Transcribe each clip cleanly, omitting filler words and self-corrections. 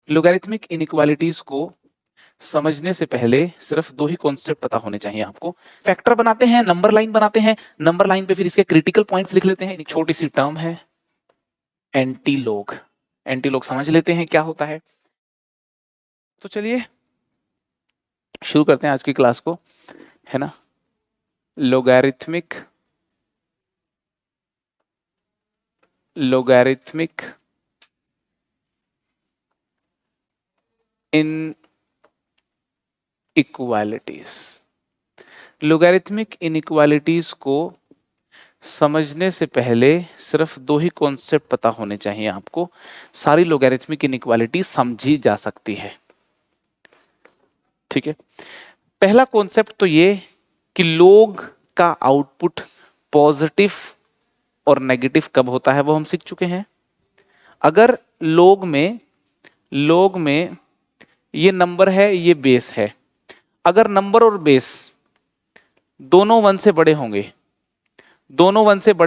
Logarithmic inequalities को समझने से पहले सिर्फ दो ही कॉन्सेप्ट पता होने चाहिए आपको। फैक्टर बनाते हैं, नंबर लाइन बनाते हैं, नंबर लाइन पे फिर इसके क्रिटिकल पॉइंट्स लिख लेते हैं। एक छोटी सी टर्म है एंटी लॉग। एंटी लॉग समझ लेते हैं क्या होता है। तो चलिए शुरू करते हैं आज की क्लास को, है ना। Logarithmic inequalities. लोगैरिथमिक इनइक्वालिटीज को समझने से पहले सिर्फ दो ही कॉन्सेप्ट पता होने चाहिए आपको। सारी लोगैरिथमिक इनइक्वालिटी समझी जा सकती है, ठीक है। पहला कॉन्सेप्ट तो ये कि लोग का आउटपुट पॉजिटिव और नेगेटिव कब होता है वो हम सीख चुके हैं। अगर लोग में ये नंबर है, ये बेस है, अगर नंबर और बेस दोनों 1 से बड़े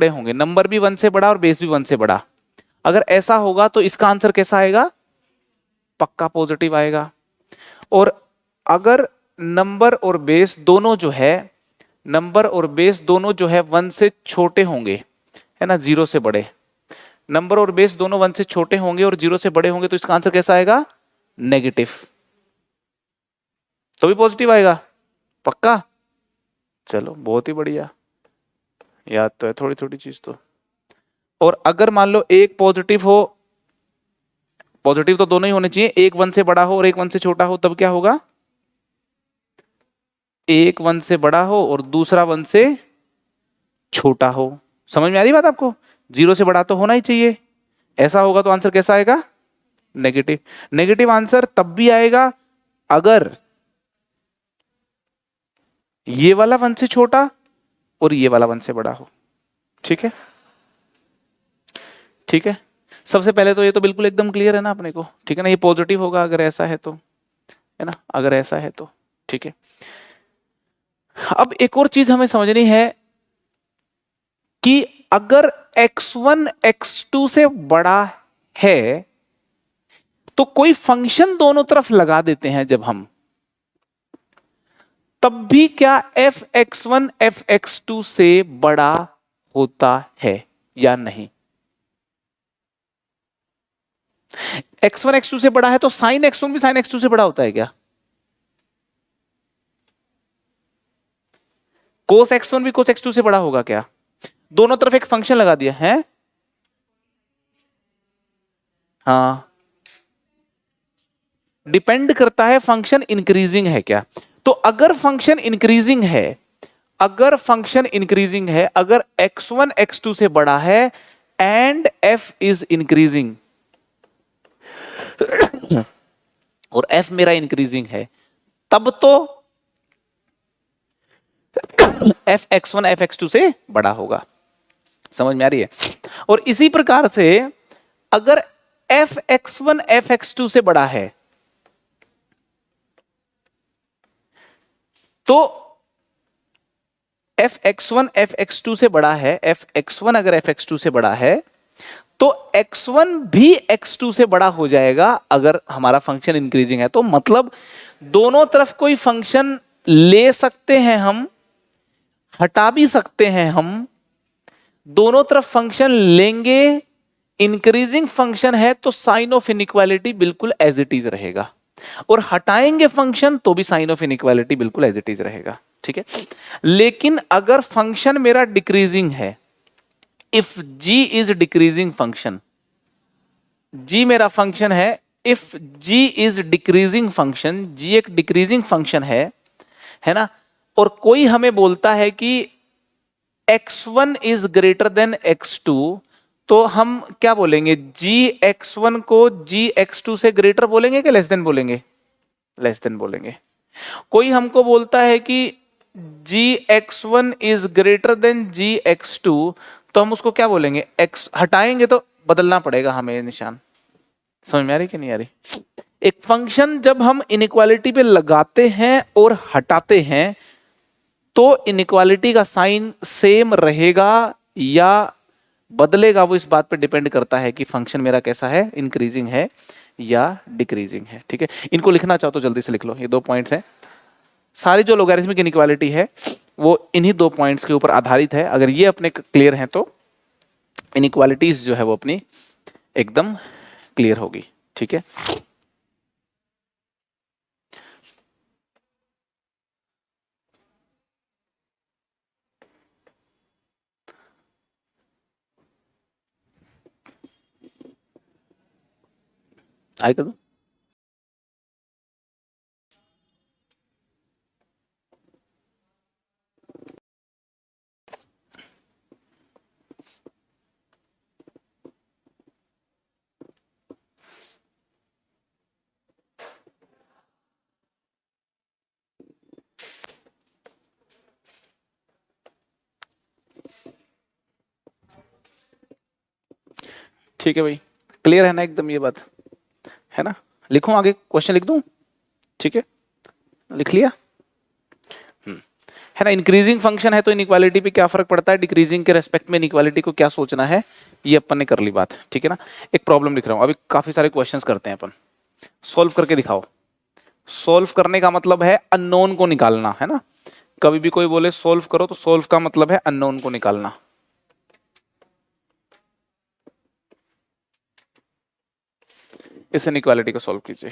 होंगे, नंबर भी 1 से बड़ा और बेस भी 1 से बड़ा, अगर ऐसा होगा तो इसका आंसर कैसा आएगा? पक्का पॉजिटिव आएगा। और अगर नंबर और बेस दोनों जो है 1 से छोटे होंगे, है ना, 0 से बड़े, नंबर और बेस दोनों 1 से छोटे होंगे और 0 से बड़े होंगे, तो इसका आंसर कैसा आएगा? नेगेटिव। तो भी पॉजिटिव आएगा पक्का। चलो बहुत ही बढ़िया, याद तो है थोड़ी थोड़ी चीज तो। और अगर मान लो एक पॉजिटिव हो, पॉजिटिव तो दोनों ही होने चाहिए, एक 1 से बड़ा हो और एक 1 से छोटा हो, तब क्या होगा? एक 1 से बड़ा हो और दूसरा 1 से छोटा हो। समझ में आ रही बात आपको? 0 से बड़ा तो होना ही चाहिए, ऐसा होगा तो आंसर कैसा आएगा? नेगेटिव। नेगेटिव आंसर तब भी आएगा अगर ये वाला 1 से छोटा और ये वाला 1 से बड़ा हो। ठीक है, ठीक है। सबसे पहले तो ये तो बिल्कुल एकदम क्लियर है ना अपने को, ठीक है ना। ये पॉजिटिव होगा अगर ऐसा है तो, है ना, अगर ऐसा है तो, ठीक है। अब एक और चीज हमें समझनी है कि अगर x1 x2 से बड़ा है तो कोई फंक्शन दोनों तरफ लगा देते हैं जब हम, तब भी क्या f(x1) f(x2) से बड़ा होता है या नहीं? x1 x2 से बड़ा है तो sin x1 भी sin x2 से बड़ा होता है क्या? cos x1 भी cos x2 से बड़ा होगा क्या? दोनों तरफ एक फंक्शन लगा दिया है। हाँ, डिपेंड करता है फंक्शन इंक्रीजिंग है क्या। तो अगर फंक्शन इंक्रीजिंग है, अगर x1 x2 से बड़ा है एंड f इज इंक्रीजिंग और f मेरा इंक्रीजिंग है, तब तो f(x1) f(x2) से बड़ा होगा। समझ में आ रही है? और इसी प्रकार से अगर f(x1) f(x2) से बड़ा है तो f(x1) f(x2) से बड़ा है, f(x1) अगर f(x2) से बड़ा है तो x1 भी x2 से बड़ा हो जाएगा अगर हमारा फंक्शन इंक्रीजिंग है। तो मतलब दोनों तरफ कोई फंक्शन ले सकते हैं हम, हटा भी सकते हैं हम, दोनों तरफ फंक्शन लेंगे, इंक्रीजिंग फंक्शन है तो साइन ऑफ इनइक्वालिटी बिल्कुल एज इट इज रहेगा, और हटाएंगे फंक्शन तो भी साइन ऑफ इनइक्वालिटी बिल्कुल एज इट इज रहेगा। ठीक है। लेकिन अगर फंक्शन मेरा डिक्रीजिंग है, if g is decreasing function, g मेरा फंक्शन है, if g is decreasing function, g एक डिक्रीजिंग फंक्शन है ना, और कोई हमें बोलता है कि x1 is greater then x2, तो हम क्या बोलेंगे? gx1 को gx2 से ग्रेटर बोलेंगे कि लेस देन बोलेंगे? लेस देन बोलेंगे। कोई हमको बोलता है कि gx1 is greater then gx2, तो हम उसको क्या बोलेंगे? x हटाएंगे तो बदलना पड़ेगा हमें निशान। समझ में आ रही कि नहीं आ रही? एक फंक्शन जब हम इनइक्वालिटी पे लगाते हैं और हटाते हैं तो इनइक्वालिटी का साइन सेम रहेगा या बदलेगा, वो इस बात पे डिपेंड करता है कि फंक्शन मेरा कैसा है, इंक्रीजिंग है या डिक्रीजिंग है। ठीक है, इनको लिखना चाहो तो जल्दी से लिख लो, ये 2 पॉइंट्स हैं। सारी जो लोगरिथमिक इनइक्वालिटी है वो इन्हीं 2 पॉइंट्स के ऊपर आधारित है। अगर ये अपने क्लियर हैं तो इनइक्वालिटीज जो है वो अपनी एकदम क्लियर होगी। ठीक है, आगे कर दो। ठीक है भाई, क्लियर है ना एकदम ये बात, है ना? लिखूं आगे, क्वेश्चन लिख दूं? ठीक है, लिख लिया। है ना, इंक्रीजिंग फंक्शन है तो इनइक्वालिटी पे क्या फर्क पड़ता है, डिक्रीजिंग के रेस्पेक्ट में इनइक्वालिटी को क्या सोचना है, ये अपन ने कर ली बात। ठीक है ना, एक प्रॉब्लम लिख रहा हूं, अभी काफी सारे क्वेश्चंस करते हैं अपन। सॉल्व करके दिखाओ। सॉल्व करने का मतलब है अननोन को निकालना, है ना? कभी भी कोई बोले सॉल्व करो तो सॉल्व का मतलब है अननोन को निकालना। इस इनइक्वालिटी को सॉल्व कीजिए।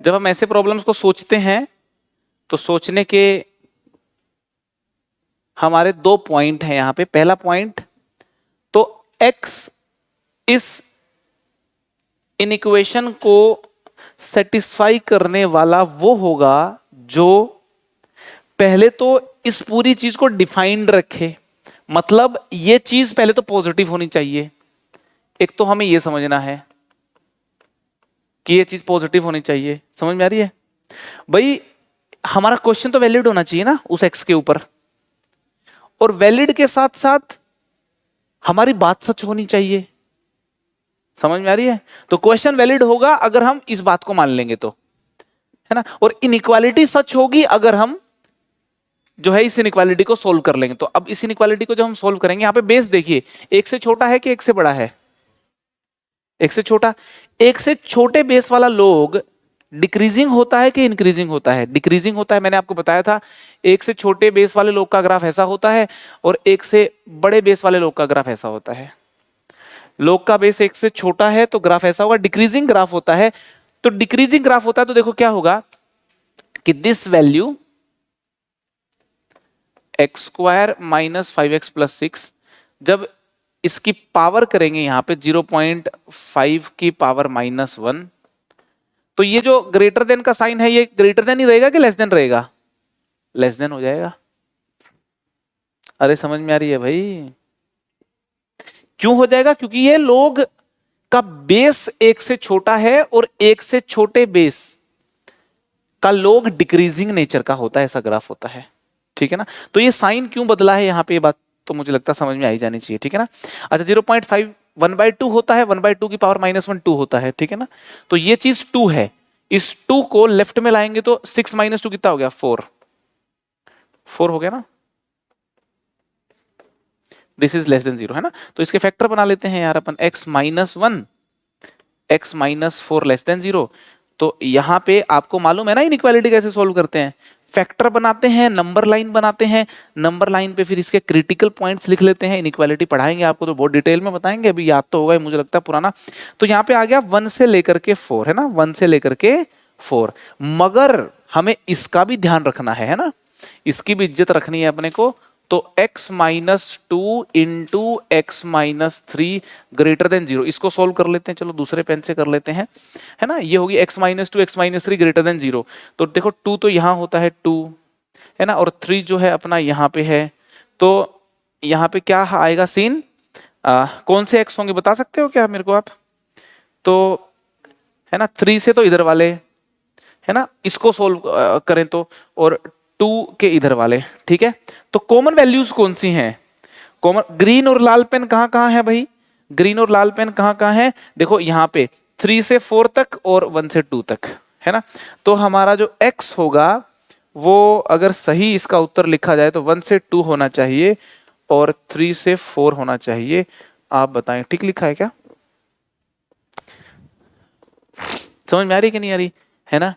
जब हम ऐसे प्रॉब्लम्स को सोचते हैं तो सोचने के हमारे 2 पॉइंट हैं यहां पे। पहला पॉइंट तो x इस इनइक्वेशन को सेटिस्फाई करने वाला वो होगा जो पहले तो इस पूरी चीज को डिफाइंड रखे। मतलब ये चीज पहले तो पॉजिटिव होनी चाहिए। एक तो हमें ये समझना है कि ये चीज पॉजिटिव होनी चाहिए। समझ में आ रही है भाई? हमारा क्वेश्चन तो वैलिड होना चाहिए ना उस एक्स के ऊपर, और वैलिड के साथ साथ हमारी बात सच होनी चाहिए। समझ में आ रही है? तो क्वेश्चन वैलिड होगा अगर हम इस बात को मान लेंगे तो, है ना? और इनइक्वालिटी सच होगी अगर हम जो है इस इनइक्वालिटी को सोल्व कर लेंगे। तो अब इस इनइक्वालिटी को जब हम सोल्व करेंगे, यहां पे बेस देखिए, एक से छोटा है कि एक से बड़ा है? एक से छोटा। एक से छोटे बेस वाला लोग डिक्रीजिंग होता है कि इंक्रीजिंग होता है? डिक्रीजिंग होता है। मैंने आपको बताया था एक से छोटे बेस वाले लोग का ग्राफ ऐसा होता है और एक से बड़े बेस वाले लोग का ग्राफ ऐसा होता है। लोग का बेस एक से छोटा है तो ग्राफ ऐसा होगा, डिक्रीजिंग ग्राफ होता है। तो डिक्रीजिंग ग्राफ होता है तो देखो क्या होगा कि this value x square minus 5x plus 6, जब इसकी पावर करेंगे यहां पे 0.5 की पावर -1, तो ये जो ग्रेटर देन का साइन है ये ग्रेटर देन ही रहेगा कि लेस देन रहेगा? लेस देन हो जाएगा। अरे समझ में आ रही है भाई? क्यों हो जाएगा? क्योंकि ये लोग का बेस एक से छोटा है और एक से छोटे बेस का लोग डिक्रीजिंग नेचर का होता है, ऐसा ग्राफ होता है। ठीक है ना? तो ये साइन क्यों बदला है यहां पे, ये बात तो मुझे लगता है समझ में आई जानी चाहिए। ठीक है ना? अच्छा, 0.5 1/2 होता है, 1/2 की पावर -1 2 होता है। ठीक है ना? तो ये चीज 2 है, इस 2 को लेफ्ट में लाएंगे तो 6 - 2 कितना हो गया? 4। 4 हो गया ना? दिस इज लेस देन 0, है ना? तो इसके फैक्टर बना लेते हैं यार अपन, x -1 x -4 लेस देन 0। तो यहां पे आपको मालूम है ना इनइक्वालिटी कैसे सोल्व करते हैं? फैक्टर बनाते हैं, नंबर लाइन बनाते हैं, नंबर लाइन पे फिर इसके क्रिटिकल पॉइंट्स लिख लेते हैं। इनइक्वालिटी पढ़ाएंगे आपको तो बहुत डिटेल में बताएंगे, अभी याद तो होगा मुझे लगता है पुराना। तो यहाँ पे आ गया 1 से लेकर के 4, है ना? 1 से लेकर के 4। मगर हमें इसका भी ध्यान रखना है ना? इसकी भी इज्जत रखनी है अपने को। तो x -2 into x -3 greater than 0, इसको सोल्व कर लेते हैं। चलो दूसरे पेन से कर लेते हैं, है ना? ये होगी x -2 x -3 ग्रेटर देन 0। तो देखो 2 तो यहां होता है 2, है ना? और 3 जो है अपना यहाँ पे है। तो यहाँ पे क्या आएगा सीन? कौन से x होंगे बता सकते हो क्या मेरे को आप? तो है ना 3 से तो इधर वाले, है ना? इसको सोल्व करें तो, और 2 के इधर वाले। ठीक है? तो कॉमन वैल्यूज कौन सी हैं? कॉमन ग्रीन और लाल पेन कहां कहां है भाई? ग्रीन और लाल पेन कहां कहां है? देखो यहां पे 3 से 4 तक और 1 से 2 तक, है ना। तो हमारा जो x होगा वो अगर सही इसका उत्तर लिखा जाए तो 1 से 2 होना चाहिए और 3 से 4 होना चाहिए। आप बताएं ठीक लिखा है क्या? समझ में आ रही कि नहीं आ रही? है ना।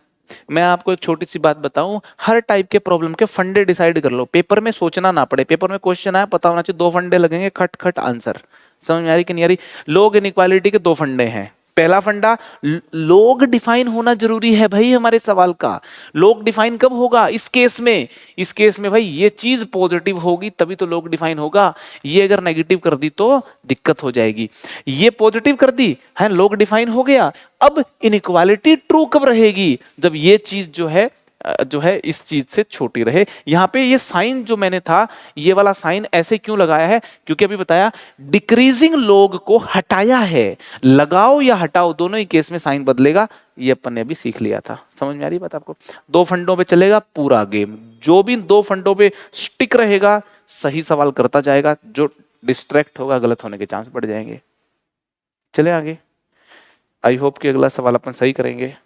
मैं आपको एक छोटी सी बात बताऊं, हर टाइप के प्रॉब्लम के फंडे डिसाइड कर लो, पेपर में सोचना ना पड़े। पेपर में क्वेश्चन आया पता होना चाहिए, 2 फंडे लगेंगे, खट खट आंसर। समझ में आ रही कि नहीं आ रही? लोग इनइक्वालिटी के 2 फंडे हैं। पहला फंडा, लोग डिफाइन होना जरूरी है भाई हमारे सवाल का। लोग डिफाइन कब होगा? इस केस में, इस केस में भाई ये चीज पॉजिटिव होगी तभी तो लोग डिफाइन होगा। ये अगर नेगेटिव कर दी तो दिक्कत हो जाएगी। ये पॉजिटिव कर दी है, लोग डिफाइन हो गया। अब इनइक्वालिटी ट्रू कब रहेगी? जब ये चीज जो है इस चीज से छोटी रहे। यहां पे ये साइन जो मैंने था, ये वाला साइन ऐसे क्यों लगाया है? क्योंकि अभी बताया डिक्रीजिंग लोग को हटाया है। लगाओ या हटाओ दोनों ही केस में साइन बदलेगा। ये अपन ने अभी सीख लिया था। समझ में आ रही बात आपको? 2 फंडों पे चलेगा पूरा गेम। जो भी 2 फंडों पे स्टिक रहेगा सही सवाल करता जाएगा, जो डिस्ट्रैक्ट होगा गलत होने के चांस बढ़ जाएंगे। चले आगे। आई होप कि अगला सवाल अपन सही करेंगे।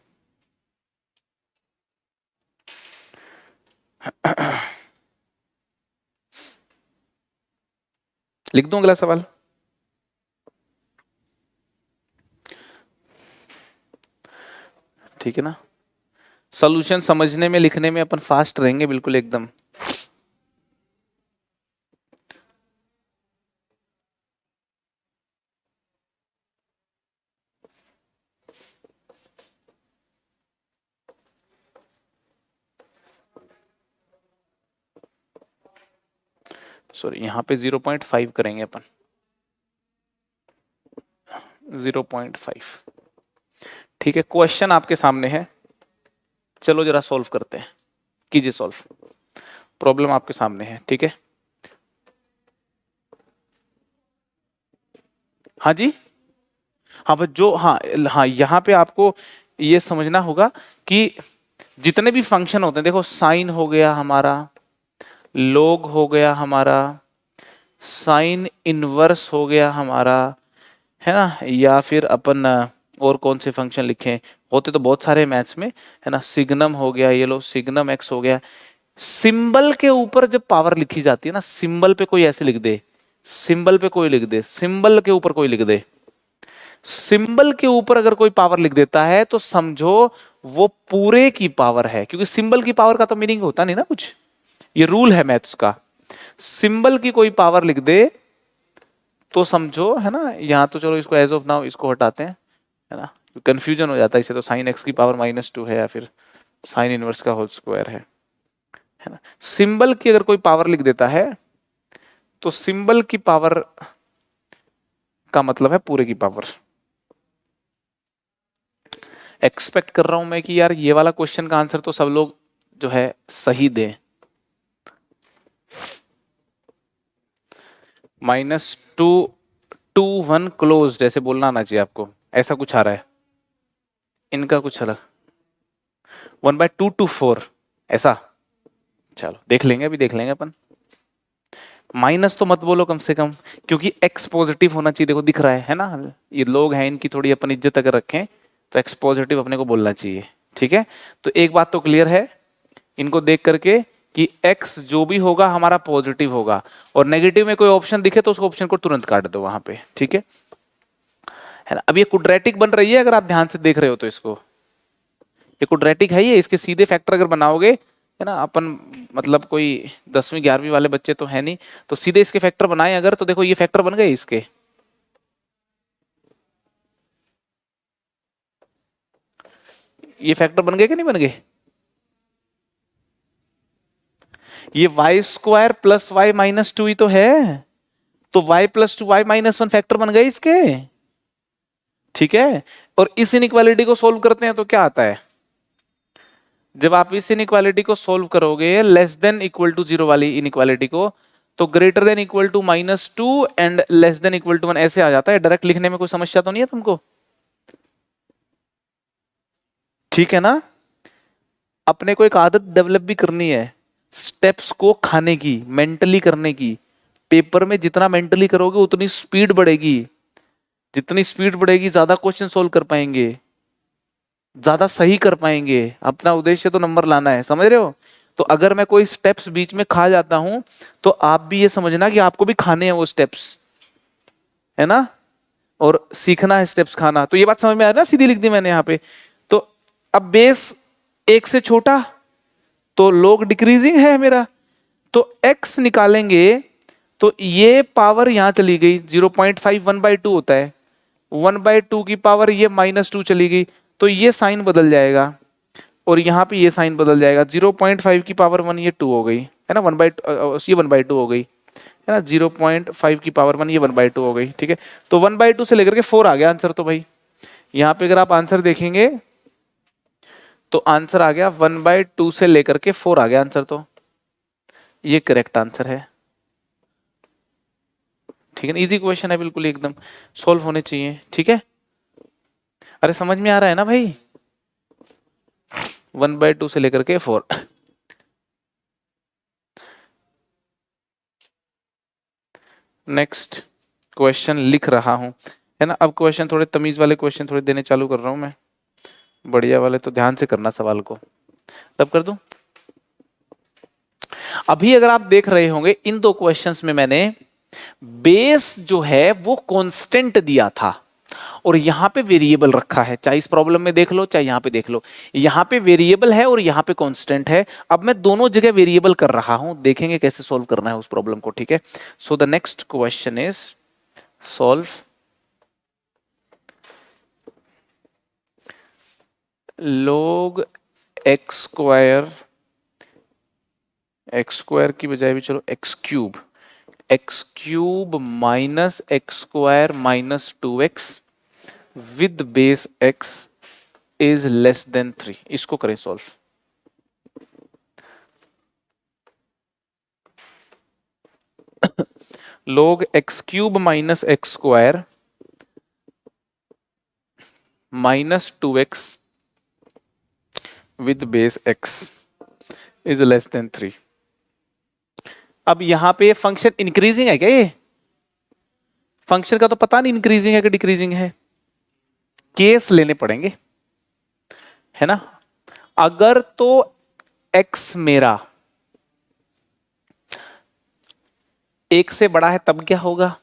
लिख दूं अगला सवाल? ठीक है ना। सॉल्यूशन समझने में लिखने में अपन फास्ट रहेंगे बिल्कुल एकदम। सॉरी, यहां पे 0.5 करेंगे अपन। 0.5। ठीक है, क्वेश्चन आपके सामने है। चलो जरा सॉल्व करते हैं। कीजिए सॉल्व। प्रॉब्लम आपके सामने है, ठीक है। हाँ जी। हाँ बस जो, हाँ हाँ, यहाँ पे आपको ये समझना होगा कि जितने भी फंक्शन होते हैं, देखो साइन हो गया हमारा, लोग हो गया हमारा, साइन इनवर्स हो गया हमारा, है ना। या फिर अपन और कौन से फंक्शन लिखें? होते तो बहुत सारे मैथ्स में, है ना। सिग्नम हो गया, ये लो सिग्नम एक्स हो गया। सिंबल के ऊपर जब पावर लिखी जाती है ना, सिंबल पे कोई ऐसे लिख दे, सिंबल पे कोई लिख दे, सिंबल के ऊपर कोई लिख दे, सिंबल के ऊपर अगर कोई पावर लिख देता है तो समझो वो पूरे की पावर है। क्योंकि सिंबल की पावर का तो मीनिंग होता नहीं ना कुछ, ये रूल है मैथ्स का। सिंबल की कोई पावर लिख दे तो समझो, है ना। यहां तो चलो इसको एज ऑफ नाउ इसको हटाते हैं, है ना, कंफ्यूजन हो जाता है इससे। तो साइन एक्स की पावर -2 है या फिर साइन इनवर्स का होल स्क्वायर है ना। सिंबल की अगर कोई पावर लिख देता है तो सिंबल की पावर का मतलब है पूरे की पावर। एक्सपेक्ट कर रहा हूं मैं कि यार ये वाला क्वेश्चन का आंसर तो सब लोग जो है सही दें। -2 क्लोज्ड ऐसे बोलना आना चाहिए आपको, ऐसा कुछ आ रहा है। इनका कुछ अलग, 1/2 to 4 ऐसा। चलो देख लेंगे, अभी देख लेंगे अपन। माइनस तो मत बोलो कम से कम, क्योंकि एक्स पॉजिटिव होना चाहिए। देखो दिख रहा है ना, ये लोग हैं, इनकी थोड़ी अपन इज्जत अगर रखें तो एक्स पॉजिटिव अपने को बोलना चाहिए। ठीक है, तो एक बात तो क्लियर है इनको देख करके कि x जो भी होगा हमारा पॉजिटिव होगा, और नेगेटिव में कोई ऑप्शन दिखे तो उस ऑप्शन को तुरंत काट दो वहां पे। ठीक है ना। अब ये क्वाड्रेटिक बन रही है, अगर आप ध्यान से देख रहे हो तो इसको, ये क्वाड्रेटिक है। ये इसके सीधे फैक्टर अगर बनाओगे, है ना, अपन मतलब कोई 10वीं 11वीं वाले बच्चे तो है नहीं, तो सीधे इसके फैक्टर बनाए अगर, तो देखो ये फैक्टर बन गए इसके। ये फैक्टर बन गए कि नहीं बन गए? ये y² + y-2 ही तो है। तो y + 2 y-1 फैक्टर बन गए इसके। ठीक है, और इस इनइक्वालिटी को सोल्व करते हैं तो क्या आता है? जब आप इस इनइक्वालिटी को सोल्व करोगे लेस देन इक्वल टू 0 वाली इनइक्वालिटी को, तो greater than equal to -2 and less than equal to 1 ऐसे आ जाता है। डायरेक्ट लिखने में कोई समस्या तो नहीं है तुमको? ठीक है ना। अपने को एक आदत डेवलप भी करनी है, स्टेप्स को खाने की, मेंटली करने की। पेपर में जितना मेंटली करोगे उतनी स्पीड बढ़ेगी, जितनी स्पीड बढ़ेगी ज्यादा क्वेश्चन सोल्व कर पाएंगे। ज्यादा सही कर पाएंगे। अपना उद्देश्य तो नंबर लाना है, समझ रहे हो? तो अगर मैं कोई स्टेप्स बीच में खा जाता हूं तो आप भी ये समझना कि आपको भी खाने हैं वो स्टेप्स, है ना? और सीखना है स्टेप्स खाना। तो ये बात समझ में आ रही है ना, सीधी लिख दी मैंने यहाँ पे। तो अब बेस एक से छोटा तो log डिक्रीजिंग है मेरा, तो x निकालेंगे तो ये पावर यहां चली गई 0.5 1/2 होता है, 1/2 की पावर ये -2 चली गई, तो ये साइन बदल जाएगा और यहाँ पे ये साइन बदल जाएगा। 0.5 की पावर 1 ये 2 हो गई, है ना? ये 1/2 हो गई, है ना? 0.5 की पावर 1 ये 1/2 हो गई, ठीक है? तो 1/2 से लेकर के 4 आ गया आंसर। तो भाई यहाँ पे अगर आप आंसर देखेंगे तो आंसर आ गया 1/2 से लेकर के 4 आ गया आंसर। तो ये करेक्ट आंसर है, ठीक है ना? इजी क्वेश्चन है बिल्कुल, एकदम सॉल्व होने चाहिए, ठीक है? अरे समझ में आ रहा है ना भाई? 1/2 से लेकर के 4। नेक्स्ट क्वेश्चन लिख रहा हूं, है ना? अब क्वेश्चन थोड़े तमीज वाले क्वेश्चन थोड़े देने चालू कर रहा हूं मैं, बढ़िया वाले। तो ध्यान से करना सवाल को, तब कर दूं। अभी अगर आप देख रहे होंगे इन दो क्वेश्चंस में मैंने बेस जो है वो कांस्टेंट दिया था और यहां पे वेरिएबल रखा है, चाहे इस प्रॉब्लम में देख लो चाहे यहां पे देख लो, यहां पे वेरिएबल है और यहां पे कांस्टेंट है। अब मैं दोनों जगह वेरिएबल कर रहा हूं, देखेंगे कैसे सॉल्व करना है उस प्रॉब्लम को, ठीक है? So the next question is solve log x square की बजाय भी चलो x cube minus x square minus 2x with base x is less than 3। इसको करें solve. log x cube minus x square minus 2x with base x is less than 3। अब यहां पे function increasing है क्या? ये फंक्शन का तो पता नहीं इंक्रीजिंग है कि डिक्रीजिंग है, केस लेने पड़ेंगे, है ना? अगर तो x मेरा एक से बड़ा है तब क्या होगा,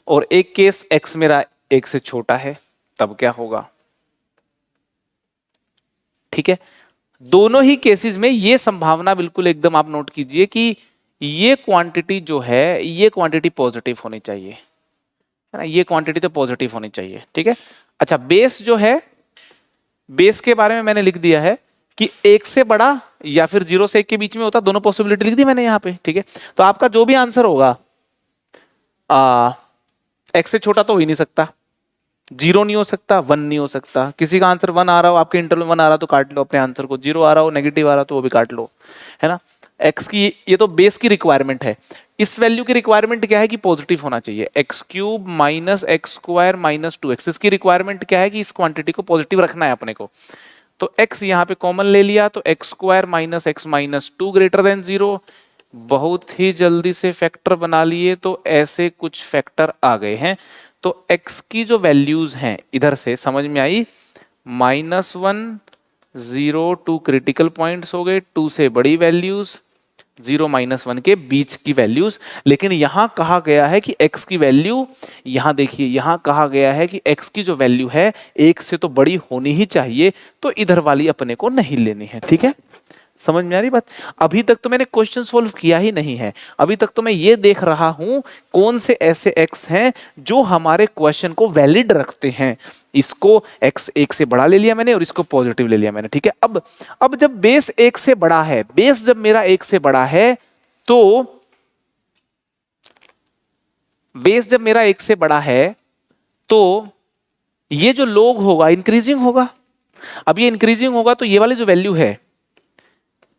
और एक केस x मेरा एक से छोटा है तब क्या होगा, ठीक है? दोनों ही केसेस में ये संभावना बिल्कुल एकदम आप नोट कीजिए कि ये क्वांटिटी जो है ये क्वांटिटी पॉजिटिव होनी चाहिए, है ना? ये क्वांटिटी तो पॉजिटिव होनी चाहिए, ठीक है? अच्छा, बेस जो है, बेस के बारे में मैंने लिख दिया है कि एक से बड़ा या फिर 0 से 1 के बीच में होता, दोनों पॉसिबिलिटी लिख दी मैंने यहां पे, ठीक है? तो आपका जो भी आंसर होगा एक्स से छोटा तो हो ही नहीं सकता, 0 नहीं हो सकता, 1 नहीं हो सकता। किसी का आंसर 1 आ रहा हो, आपके इंटरवल 1 आ रहा तो काट लो अपने आंसर को, 0 आ रहा हो, नेगेटिव आ रहा तो वो भी काट लो, है ना? एक्स की ये तो बेस की रिक्वायरमेंट है। इस वैल्यू की रिक्वायरमेंट क्या है कि पॉजिटिव होना चाहिए। X cube minus x square minus 2x, इसकी रिक्वायरमेंट क्या है कि इस क्वांटिटी को पॉजिटिव रखना है अपने को। तो x यहां पे कॉमन ले लिया तो x square minus x minus 2 greater then 0। बहुत ही जल्दी से फैक्टर बना लिए, तो ऐसे कुछ फैक्टर आ गए हैं। तो x की जो वैल्यूज हैं इधर से समझ में आई, -1 0 2 क्रिटिकल पॉइंट्स हो गए, 2 से बड़ी वैल्यूज, 0 -1 के बीच की वैल्यूज। लेकिन यहां कहा गया है कि x की वैल्यू, यहां देखिए यहां कहा गया है कि x की जो वैल्यू है 1 से तो बड़ी होनी ही चाहिए, तो इधर वाली अपने को नहीं लेनी है, ठीक है? समझ में आ रही बात? अभी तक तो मैंने क्वेश्चन सोल्व किया ही नहीं है, अभी तक तो मैं ये देख रहा हूं कौन से ऐसे x हैं जो हमारे क्वेश्चन को वैलिड रखते हैं। इसको x 1 से बड़ा ले लिया मैंने और इसको पॉजिटिव ले लिया मैंने, ठीक है? अब जब बेस 1 से बड़ा है, बेस जब मेरा 1 से बड़ा है, तो बेस जब मेरा 1 से बड़ा है तो ये जो log होगा इंक्रीजिंग होगा। अब ये इंक्रीजिंग होगा तो ये वाली जो वैल्यू है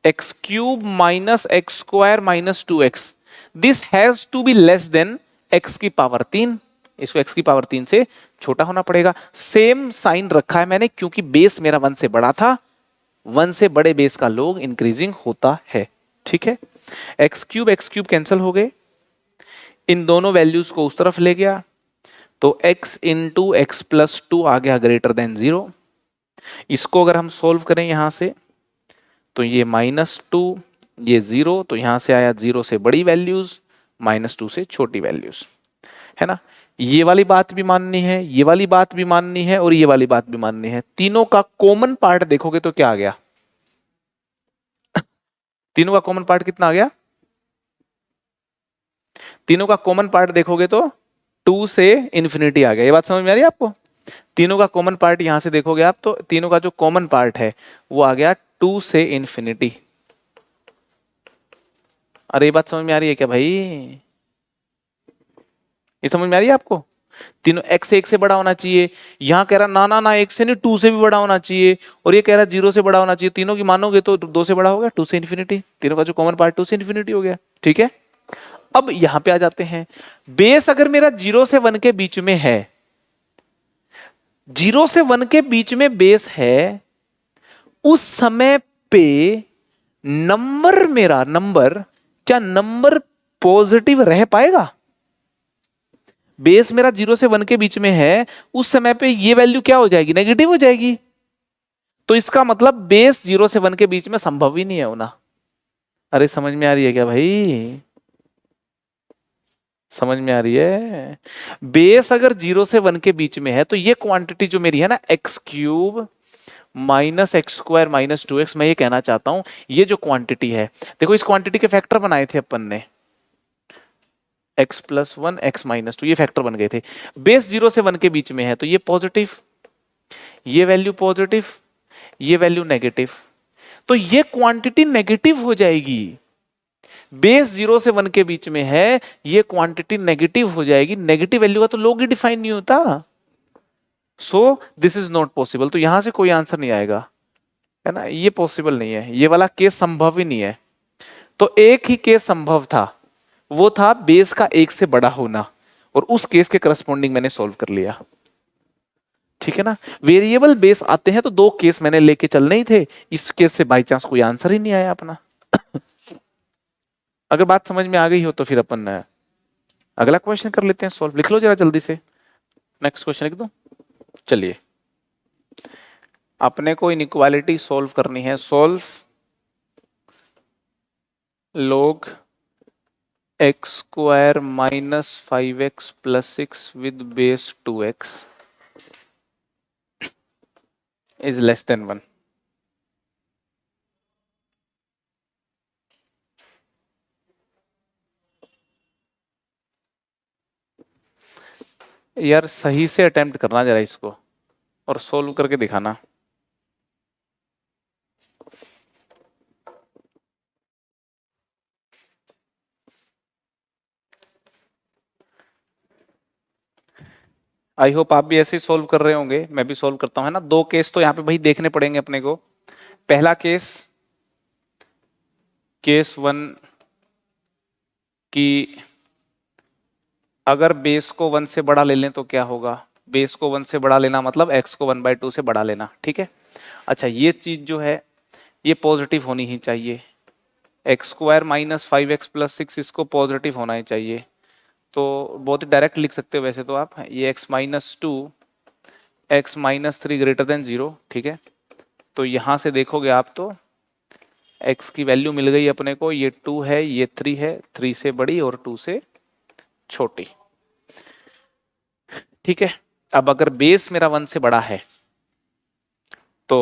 x cube minus x square minus 2x, this has to be less than x की पावर 3। इसको x की पावर 3 से छोटा होना पड़ेगा। सेम साइन रखा है मैंने क्योंकि बेस मेरा 1 से बड़ा था, 1 से बड़े बेस का log इंक्रीजिंग होता है, ठीक है? एक्स क्यूब कैंसिल हो गए, इन दोनों वैल्यूज को उस तरफ ले गया तो x इंटू एक्स प्लस 2 आ गया ग्रेटर देन 0। इसको अगर हम सोल्व करें यहां से, तो ये -2, ये 0, तो यहां से आया 0 से बड़ी वैल्यूज, -2 से छोटी वैल्यूज, है ना। ये वाली बात भी माननी है, ये वाली बात भी माननी है, और ये वाली बात भी माननी है। तीनों का कॉमन पार्ट देखोगे तो क्या आ गया? तीनों का कॉमन पार्ट कितना आ गया? तीनों का कॉमन पार्ट देखोगे तो 2 से इंफिनिटी आ गया। ये बात समझ में आ रही है आपको? तीनों का कॉमन पार्ट यहां से देखोगे आप, तो तीनों का जो कॉमन पार्ट है वो आ गया 2 से इंफिनिटी। अरे ये बात समझ में आ रही है क्या भाई? ये समझ में आ रही है आपको? तीनों x से 1 से बड़ा होना चाहिए, यहां कह रहा ना ना ना 1 से नहीं 2 से भी बड़ा होना चाहिए, और ये कह रहा 0 से बड़ा होना चाहिए। तीनों की मानोगे तो 2 से बड़ा हो गया, 2 से इंफिनिटी। तीनों का जो कॉमन पार्ट 2 से इंफिनिटी हो गया, ठीक है। अब यहां पे आ जाते हैं, बेस अगर मेरा 0 से 1 के बीच में है, 0 से 1 के बीच में बेस है, उस समय पे नंबर, मेरा नंबर, क्या नंबर पॉजिटिव रह पाएगा? बेस मेरा 0 से 1 के बीच में है, उस समय पे ये वैल्यू क्या हो जाएगी? नेगेटिव हो जाएगी। तो इसका मतलब बेस 0 से 1 के बीच में संभव ही नहीं है होना। अरे समझ में आ रही है क्या भाई? समझ में आ रही है? बेस अगर 0 से 1 के बीच में है, तो ये क्वांटिटी जो मेरी है ना, x³ -x² -2x, मैं ये कहना चाहता हूं, ये जो क्वांटिटी है, देखो इस क्वांटिटी के फैक्टर बनाए थे अपन ने, x+1 x-2, ये फैक्टर बन गए थे। बेस 0 से 1 के बीच में है, तो ये पॉजिटिव, ये वैल्यू पॉजिटिव, ये वैल्यू नेगेटिव, तो ये क्वांटिटी नेगेटिव हो जाएगी। बेस 0 से 1 के बीच में है, ये क्वांटिटी नेगेटिव हो जाएगी। नेगेटिव वैल्यू का तो लोग ही डिफाइन नहीं होता। So this is not possible, तो यहां से कोई आंसर नहीं आएगा, है ना। ये पॉसिबल नहीं है, ये वाला केस संभव ही नहीं है। तो एक ही केस संभव था, वो था बेस का 1 से बड़ा होना, और उस केस के करस्पॉन्डिंग मैंने सॉल्व कर लिया, ठीक है ना। वेरिएबल बेस आते हैं तो दो केस मैंने लेके चलने ही थे, इस केस से बाई चांस कोई आंसर ही नहीं आया अपना। अगर बात समझ में आ गई हो तो फिर अपन अगला क्वेश्चन कर लेते हैं सॉल्व। लिख लो जरा जल्दी से, नेक्स्ट क्वेश्चन लिख दो। चलिए, अपने को इनइक्वालिटी सॉल्व करनी है। Solve log x² -5x + 6 with base 2x is less than 1। यार सही से अटेम्प्ट करना जरा इसको, और सोल्व करके दिखाना। आई होप आप भी ऐसे ही सोल्व कर रहे होंगे, मैं भी सोल्व करता हूं, है ना। दो केस तो यहाँ पे भाई देखने पड़ेंगे अपने को। पहला केस, केस 1 की अगर बेस को 1 से बड़ा ले लें तो क्या होगा? बेस को 1 से बड़ा लेना मतलब x को 1/2 से बड़ा लेना, ठीक है। अच्छा, ये चीज जो है ये पॉजिटिव होनी ही चाहिए। x² -5x + 6 इसको पॉजिटिव होना ही चाहिए। तो बहुत ही डायरेक्ट लिख सकते हो वैसे तो आप, ये x-2 x-3 > 0, ठीक है। तो यहां से देखोगे आप तो x की वैल्यू मिल गई अपने को, ये 2 है, ये 3 है, 3 से बड़ी और 2 से छोटी, ठीक है। अब अगर बेस मेरा 1 से बड़ा है तो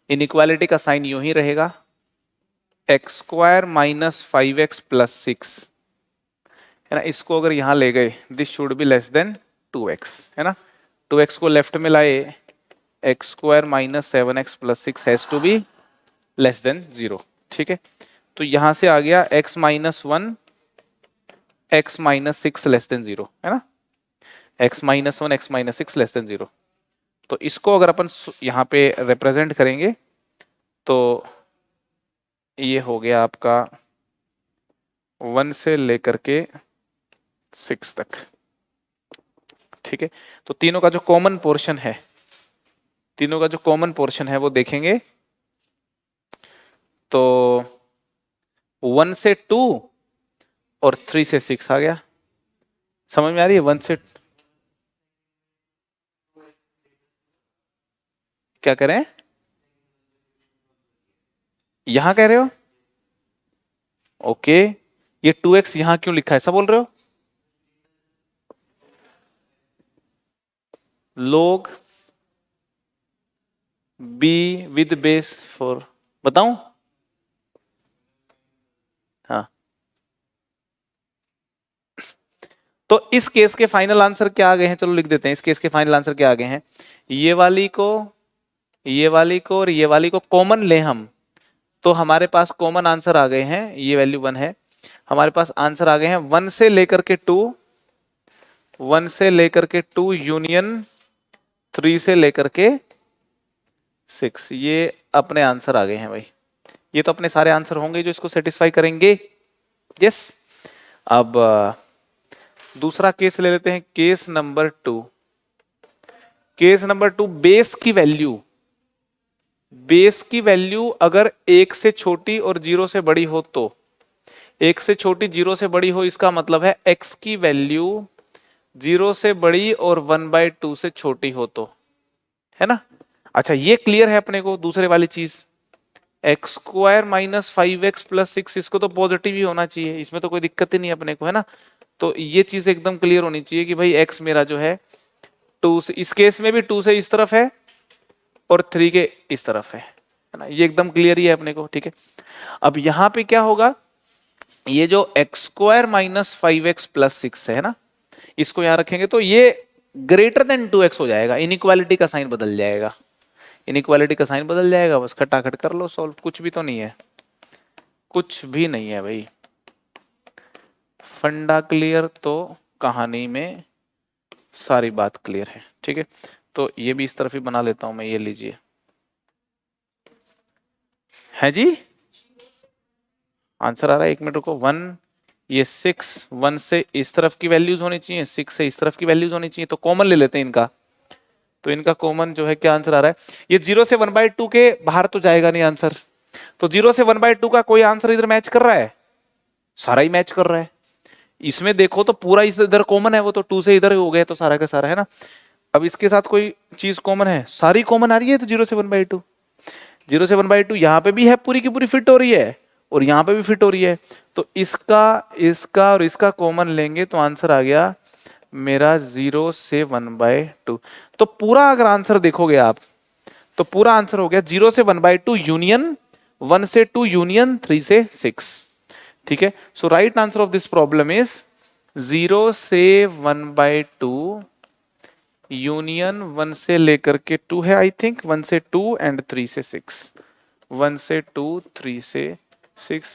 इनइक्वालिटी का साइन यूं ही रहेगा, x² -5x + 6, है ना। इसको अगर यहां ले गए, this should be less then 2x, है ना। 2x को लेफ्ट में लाए, x² -7x + 6 has to be less than 0, ठीक है। तो यहां से आ गया x-1 x-6 लेस देन 0, है ना। x-1 x-6 less than 0। तो इसको अगर अपन यहां पे रिप्रेजेंट करेंगे तो ये हो गया आपका 1 से लेकर के 6 तक, ठीक है। तो तीनों का जो कॉमन पोर्शन है, तीनों का जो कॉमन पोर्शन है वो देखेंगे तो 1 से 2 और 3 से 6 आ गया। समझ में आ रही है? 1 से क्या कह रहे हैं? यहां कह रहे हो? ओके, ये 2x यहां क्यों लिखा है, ऐसा बोल रहे हो? log b विद बेस 4, बताऊं? हाँ, तो इस केस के फाइनल आंसर क्या आ गए हैं, चलो लिख देते हैं। इस केस के फाइनल आंसर क्या आ गए हैं? ये वाली को, ये वाली को और ये वाली को कॉमन ले हम, तो हमारे पास कॉमन आंसर आ गए हैं, ये वैल्यू 1 है। हमारे पास आंसर आ गए हैं 1 से लेकर के 2, 1 से लेकर के 2 यूनियन 3 से लेकर के 6, ये अपने आंसर आ गए हैं भाई। ये तो अपने सारे आंसर होंगे जो इसको सेटिस्फाई करेंगे। यस। अब दूसरा केस ले लेते हैं, case number 2। Case number 2, base की वैल्यू, बेस की वैल्यू अगर 1 से छोटी और 0 से बड़ी हो तो, 1 से छोटी 0 से बड़ी हो, इसका मतलब है x की वैल्यू 0 से बड़ी और 1/2 से छोटी हो तो, है ना? अच्छा, ये क्लियर है अपने को। दूसरे वाली चीज, x square minus 5x plus 6, इसको तो पॉजिटिव ही होना चाहिए, इसमें तो कोई दिक्कत ही नहीं अपने को, है ना? तो ये चीज एकदम क्लियर होनी चाहिए कि भाई x मेरा जो है 2 से, इस केस में भी 2 से इस तरफ है और 3 के इस तरफ है ना? ये एकदम क्लियर ही है अपने को, ठीक है। अब यहां पे क्या होगा, ये जो x square minus 5x plus 6 है ना, इसको यहां रखेंगे तो ये ग्रेटर देन 2x हो जाएगा, इनइक्वालिटी का साइन बदल जाएगा, इनइक्वालिटी का साइन बदल जाएगा, बस खटाखट कर लो सॉल्व। कुछ भी तो नहीं है, कुछ भी नहीं है भाई। फंडा क्लियर तो कहानी में सारी बात क्लियर है, ठीक है। तो ये भी इस तरफ ही बना लेता हूं मैं, ये लीजिए, है जी। आंसर आ रहा है, 1 मिनट रुको। 1, ये 6, 1 से इस तरफ की वैल्यूज होनी चाहिए, 6 से इस तरफ की वैल्यूज होनी चाहिए, तो कॉमन ले लेते हैं इनका। तो इनका कॉमन जो है, क्या आंसर आ रहा है, ये 0 से 1/2 के बाहर तो जाएगा नहीं आंसर, तो 0 से 1/2 का कोई आंसर इधर मैच कर रहा है, सारा ही मैच कर रहा है। इसमें देखो तो पूरा इस इधर कॉमन है, वो तो 2 से इधर हो गया, तो सारा का सारा, है ना? अब इसके साथ कोई चीज कॉमन है, सारी कॉमन आ रही है, तो 0 से 1/2, 0 से 1/2 यहाँ पे भी है, पूरी की पूरी फिट हो रही है, और यहाँ पे भी फिट हो रही है। तो इसका, इसका और इसका कॉमन लेंगे तो आंसर आ गया मेरा 0 से 1/2। तो पूरा अगर आंसर देखोगे आप, तो पूरा आंसर हो गया 0 से 1/2 यूनियन 1 से 2 यूनियन 3 से 6, ठीक है। So right answer of this problem is 0 से 1/2 यूनियन 1 से लेकर के 2 है, आई थिंक 1 से 2 एंड 3 से 6, 1 से 2 3 से 6,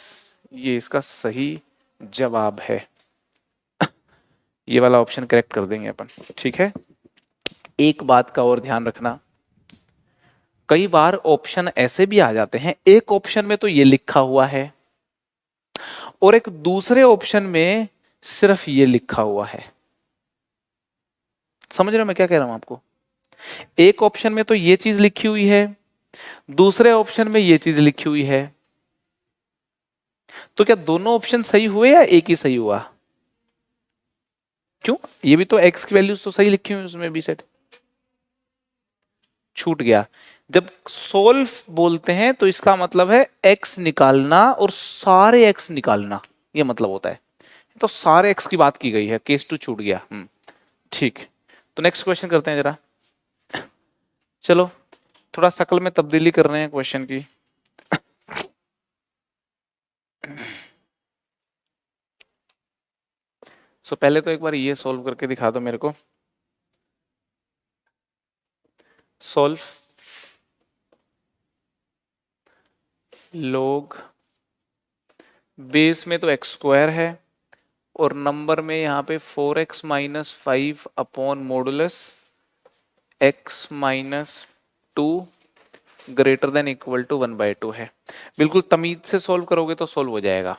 ये इसका सही जवाब है। ये वाला ऑप्शन करेक्ट कर देंगे अपन, ठीक है। एक बात का और ध्यान रखना, कई बार ऑप्शन ऐसे भी आ जाते हैं, एक ऑप्शन में तो ये लिखा हुआ है और एक दूसरे ऑप्शन में सिर्फ ये लिखा हुआ है। समझ रहे हो मैं क्या कह रहा हूं आपको? एक ऑप्शन में तो ये चीज लिखी हुई है, दूसरे ऑप्शन में ये चीज लिखी हुई है, तो क्या दोनों ऑप्शन सही हुए या एक ही सही हुआ? क्यों? ये भी तो एक्स की वैल्यूज तो सही लिखी हुई, उसमें भी सेट छूट गया। जब सोल्व बोलते हैं तो इसका मतलब है एक्स निकालना और सारे एक्स निकालना, ये मतलब होता है। तो सारे एक्स की बात की गई है, केस 2 छूट गया। ठीक, तो नेक्स्ट क्वेश्चन करते हैं जरा। चलो, थोड़ा शकल में तब्दीली कर रहे हैं क्वेश्चन की। सो पहले तो एक बार ये सॉल्व करके दिखा दो मेरे को। सॉल्व log, बेस में तो एक्स स्क्वायर है और नंबर में यहाँ पे 4x minus 5 upon modulus x minus 2 greater than equal to 1/2 है। बिल्कुल तमीज से सॉल्व करोगे तो सॉल्व हो जाएगा,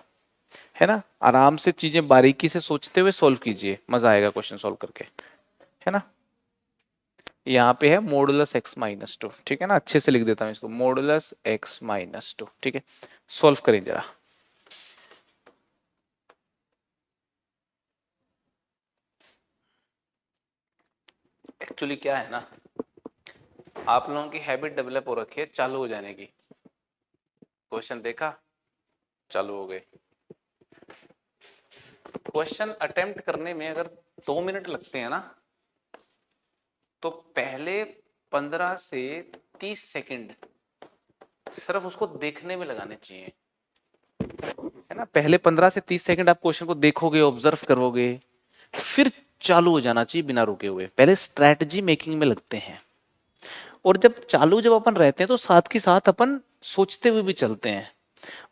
है ना? आराम से चीजें बारीकी से सोचते हुए सॉल्व कीजिए, मजा आएगा क्वेश्चन सॉल्व करके, है ना? यहाँ पे है मॉडुलस x माइनस 2, ठीक है ना? अच्छे से लिख देता हूँ इसको, मॉडुलस x माइनस 2, ठीक है। सॉल्व करें जरा। एक्चुअली क्या है ना, आप लोगों की हैबिट डेवलप हो रखी है चालू हो जाने की। क्वेश्चन देखा, चालू हो गए। क्वेश्चन अटेम्प्ट करने में अगर 2 मिनट लगते हैं ना, तो पहले 15 से 30 सेकंड सिर्फ उसको देखने में लगाने चाहिए, है ना। पहले 15 से 30 सेकंड आप क्वेश्चन को देखोगे, ऑब्जर्व करोगे, फिर चालू हो जाना चाहिए बिना रुके हुए। पहले स्ट्रैटेजी मेकिंग में लगते हैं, और जब अपन रहते हैं तो साथ के साथ अपन सोचते हुए भी चलते हैं।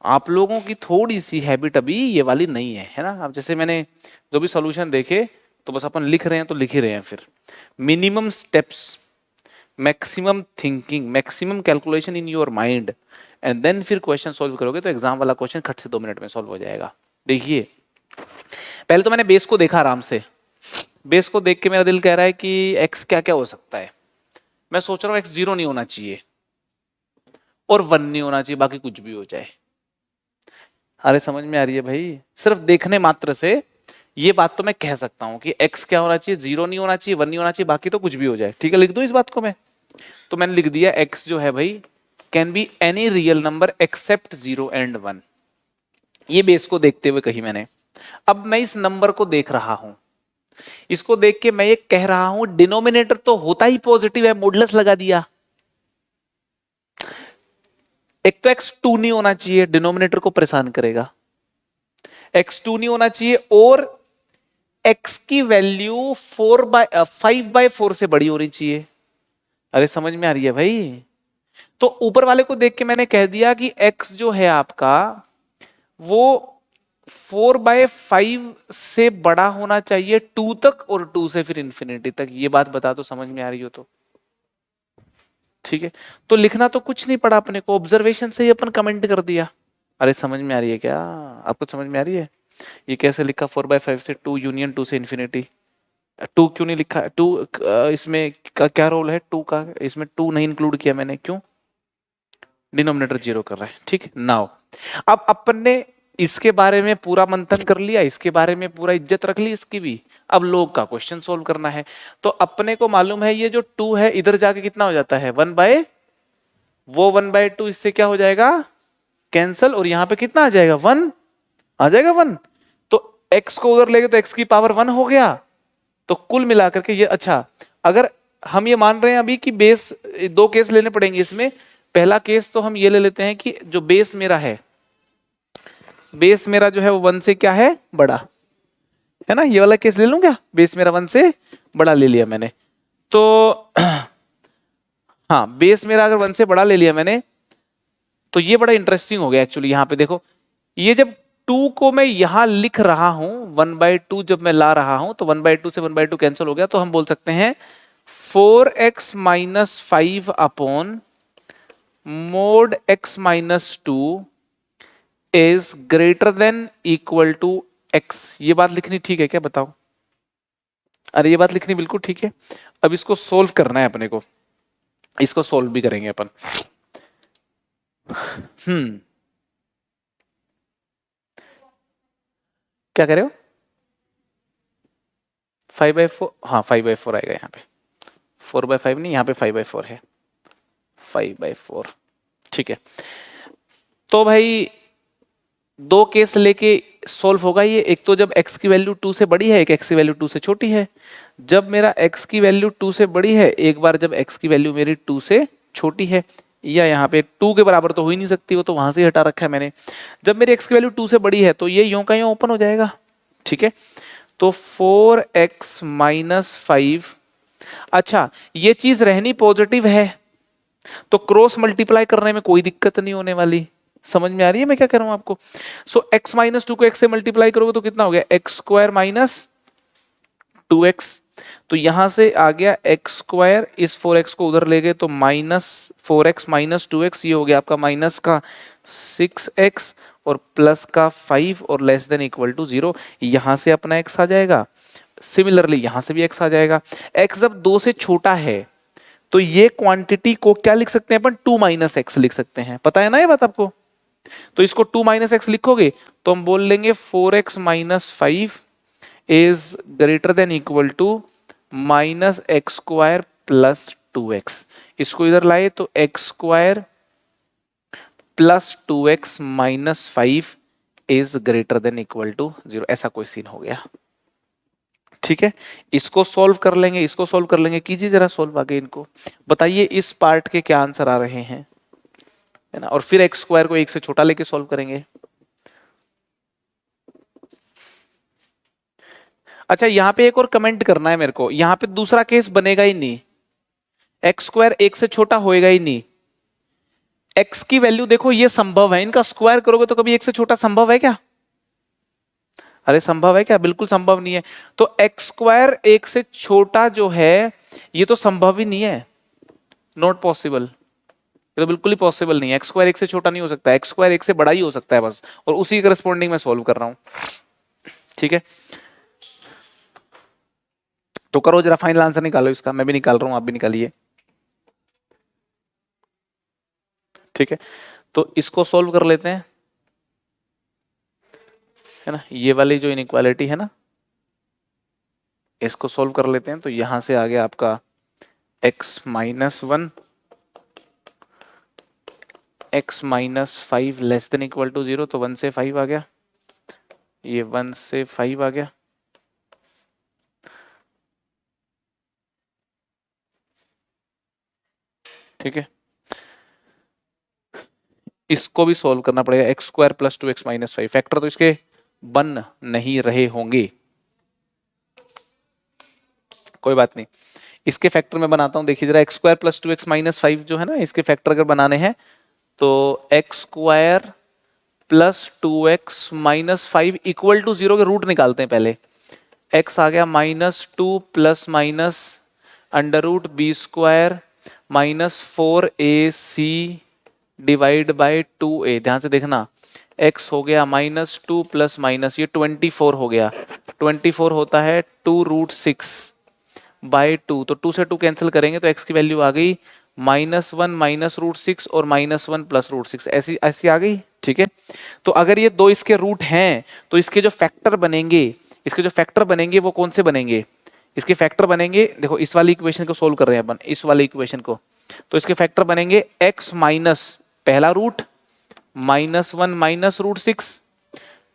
आप लोगों की थोड़ी सी हैबिट अभी ये वाली नहीं है ना। अब जैसे मैंने जो भी सॉल्यूशन देखे, तो बस अपन लिख रहे हैं तो लिख ही रहे हैं। फिर minimum steps, maximum thinking, maximum calculation in your mind, and then फिर क्वेश्चन सॉल्व करोगे तो एग्जाम वाला क्वेश्चन खट से 2 मिनट में सॉल्व हो जाएगा। देखिए, पहले तो मैंने बेस को देखा आराम से। बेस को देख के मेरा दिल कह रहा है कि एक्स क्या क्या हो सकता है। मैं सोच रहा हूँ एक्स 0 नहीं होना चाहिए और 1 नहीं होना चाहिए, बाकी कुछ भी हो जाए। अरे समझ में आ रही है भाई? सिर्फ देखने मात्र से ये बात तो मैं कह सकता हूं कि x क्या होना चाहिए, 0 नहीं होना चाहिए, 1 नहीं होना चाहिए, बाकी तो कुछ भी हो जाए। ठीक है, लिख दूं इस बात को मैं? तो मैंने लिख दिया x जो है भाई can be any real number except 0 and 1। ये बेस को देखते हुए कही मैंने। अब मैं इस नंबर को देख रहा हूं, इसको देख के मैं ये कह रहा हूं डिनोमिनेटर तो होता ही पॉजिटिव है, मॉडुलस लगा दिया। एक तो x2 नहीं होना चाहिए, डिनोमिनेटर को परेशान करेगा। x2 नहीं होना चाहिए, और x की वैल्यू 5/4 से बड़ी होनी चाहिए। अरे समझ में आ रही है भाई? तो ऊपर वाले को देख के मैंने कह दिया कि x जो है आपका वो 4/5 से बड़ा होना चाहिए 2 तक, और 2 से फिर इंफिनिटी तक। ये बात बता दो समझ में आ रही हो तो। ठीक है, तो लिखना तो कुछ नहीं पड़ा अपने को, ऑब्जर्वेशन से ही अपन कमेंट कर दिया। अरे समझ में आ रही है क्या? आपको समझ में आ रही है? ये कैसे लिखा 4/5 से 2 यूनियन 2 से इंफिनिटी। 2 क्यों नहीं लिखा? 2 इसमें का क्या रोल है 2 का? इसमें 2 नहीं इंक्लूड किया मैंने, क्यों? डिनोमिनेटर 0 कर रहा है। ठीक, नाउ अब अपन ने इसके बारे में पूरा मंथन कर लिया, इसके बारे में पूरा इज्जत रख ली इसकी भी। अब लोग का क्वेश्चन सोल्व करना है। तो अपने को मालूम है ये जो 2 है इधर जाके कितना हो जाता है, 1/2 इससे क्या हो जाएगा, कैंसल, और यहां पे कितना आ जाएगा, 1 आ जाएगा 1। तो x को उधर लेके तो x की पावर 1 हो गया। तो कुल मिलाकर के ये, अच्छा अगर हम ये मान रहे हैं अभी कि बेस, 2 केस लेने पड़ेंगे इसमें। पहला केस तो हम ये ले लेते हैं कि जो बेस मेरा है, बेस मेरा जो है वो 1 से क्या है, बड़ा है ना। ये वाला केस ले लूं क्या? बेस मेरा 1 से बड़ा ले लिया मैंने तो हाँ, बेस मेरा अगर 1 से बड़ा ले लिया मैंने, तो ये बड़ा इंटरेस्टिंग हो गया एक्चुअली। यहां पे देखो, ये जब 2 को मैं यहां लिख रहा हूं 1/2, जब मैं ला रहा हूं तो 1/2 से 1/2 कैंसिल हो गया। तो हम बोल सकते हैं 4x-5 upon mod x-2 is greater than equal to x। ये बात लिखनी ठीक है क्या, बताओ? अरे ये बात लिखनी बिल्कुल ठीक है। अब इसको सोल्व करना है अपने को, इसको सोल्व भी करेंगे अपन। क्या करे हो? 5/4, हाँ 5/4 आएगा यहाँ पे। 4/5 नहीं, यहाँ पे 5/4 है, 5/4। ठीक है, तो भाई 2 केस लेके सोल्व होगा ये। एक तो जब x की वैल्यू 2 से बड़ी है, एक x की वैल्यू 2 से छोटी है। जब मेरा x की वैल्यू 2 से बड़ी है, एक बार जब x की वैल्यू मेरी 2 से छोटी है, या यहाँ पे 2 के बराबर तो हो ही नहीं सकती, वो तो वहां से हटा रखा है मैंने। जब मेरी x की वैल्यू 2 से बड़ी है तो ये यूं का यूं ओपन हो जाएगा। ठीक है, तो 4x-5। अच्छा, ये चीज रहनी पॉजिटिव है तो क्रॉस मल्टीप्लाई करने में कोई दिक्कत नहीं होने वाली। समझ में आ रही है मैं क्या कह रहा हूं आपको? सो x-2 को x से मल्टीप्लाई करोगे तो कितना हो गया, x² - 2x। तो यहां से आ गया x², इस 4x को उधर ले गए तो -4x - 2x, ये हो गया आपका माइनस का 6x और प्लस का 5 और लेस देन इक्वल टू 0। यहां से अपना x आ जाएगा, सिमिलरली यहां से भी x आ जाएगा। x जब 2 से छोटा है तो ये क्वांटिटी को क्या लिख सकते हैं अपन, 2 - x लिख सकते हैं। पता है ना ये बात आपको? तो इसको 2 - x लिखोगे तो हम बोल लेंगे 4x - 5 is greater than equal to -x² + 2x। इसको इधर लाए तो x square plus 2x minus 5 is greater than equal to 0, ऐसा कोई सीन हो गया। ठीक है, इसको सॉल्व कर लेंगे, इसको सॉल्व कर लेंगे, कीजिए जरा सॉल्व आगे इनको, बताइए इस पार्ट के क्या आंसर आ रहे हैं, है ना। और फिर एक्स स्क्वायर को एक से छोटा लेके सॉल्व करेंगे। अच्छा, यहां पे एक और कमेंट करना है मेरे को, यहां पे दूसरा केस बनेगा ही नहीं, एक्स स्क्वायर एक से छोटा होएगा ही नहीं। एक्स की वैल्यू देखो, ये संभव है, इनका स्क्वायर करोगे तो कभी एक से छोटा संभव है क्या? अरे संभव है क्या? बिल्कुल संभव नहीं है। तो एक्स स्क्वायर एक से छोटा जो है ये तो संभव ही नहीं है, नॉट पॉसिबल, ये तो बिल्कुल ही पॉसिबल नहीं है। एक्स स्क्वायर एक से छोटा नहीं हो सकता, एक्स स्क्वायर एक से बड़ा ही हो सकता है बस, और उसी करस्पॉन्डिंग में सॉल्व कर रहा हूं। ठीक है, तो करो जरा फाइनल आंसर निकालो इसका, मैं भी निकाल रहा हूं, आप भी निकालिए। ठीक है, तो इसको सॉल्व कर लेते हैं, है ना। ये वाली जो इनइक्वालिटी है ना, इसको सॉल्व कर लेते हैं। तो यहां से आ गया आपका x minus 1 x minus 5 less than equal to 0, तो 1 से 5 आ गया, ये 1 से 5 आ गया। ठीक है, इसको भी सॉल्व करना पड़ेगा, x square plus 2x minus 5, factor तो इसके बन नहीं रहे होंगे, कोई बात नहीं, इसके फैक्टर में बनाता हूं। देखिए जरा, x square plus 2x minus 5 जो है ना, इसके फैक्टर अगर बनाने हैं तो x square plus 2x minus 5 equal to 0 के रूट निकालते हैं पहले। x आ गया -2 plus minus under root b square minus 4ac divide by 2a। ध्यान से देखना, x हो गया -2 प्लस माइनस, ये 24 हो गया, 24 होता है 2√6 बाय 2, तो 2 से 2 कैंसिल करेंगे तो x की वैल्यू आ गई -1 माइनस √6 और -1 प्लस √6, ऐसी ऐसी आ गई। ठीक है, तो अगर ये दो इसके रूट हैं तो इसके जो फैक्टर बनेंगे, इसके जो फैक्टर बनेंगे वो कौन से बनेंगे? इसके फैक्टर बनेंगे, देखो इस वाली इक्वेशन को सोल्व कर रहे हैं अपन, इस वाली इक्वेशन को, तो इसके फैक्टर बनेंगे x माइनस पहला रूट -1 माइनस √6,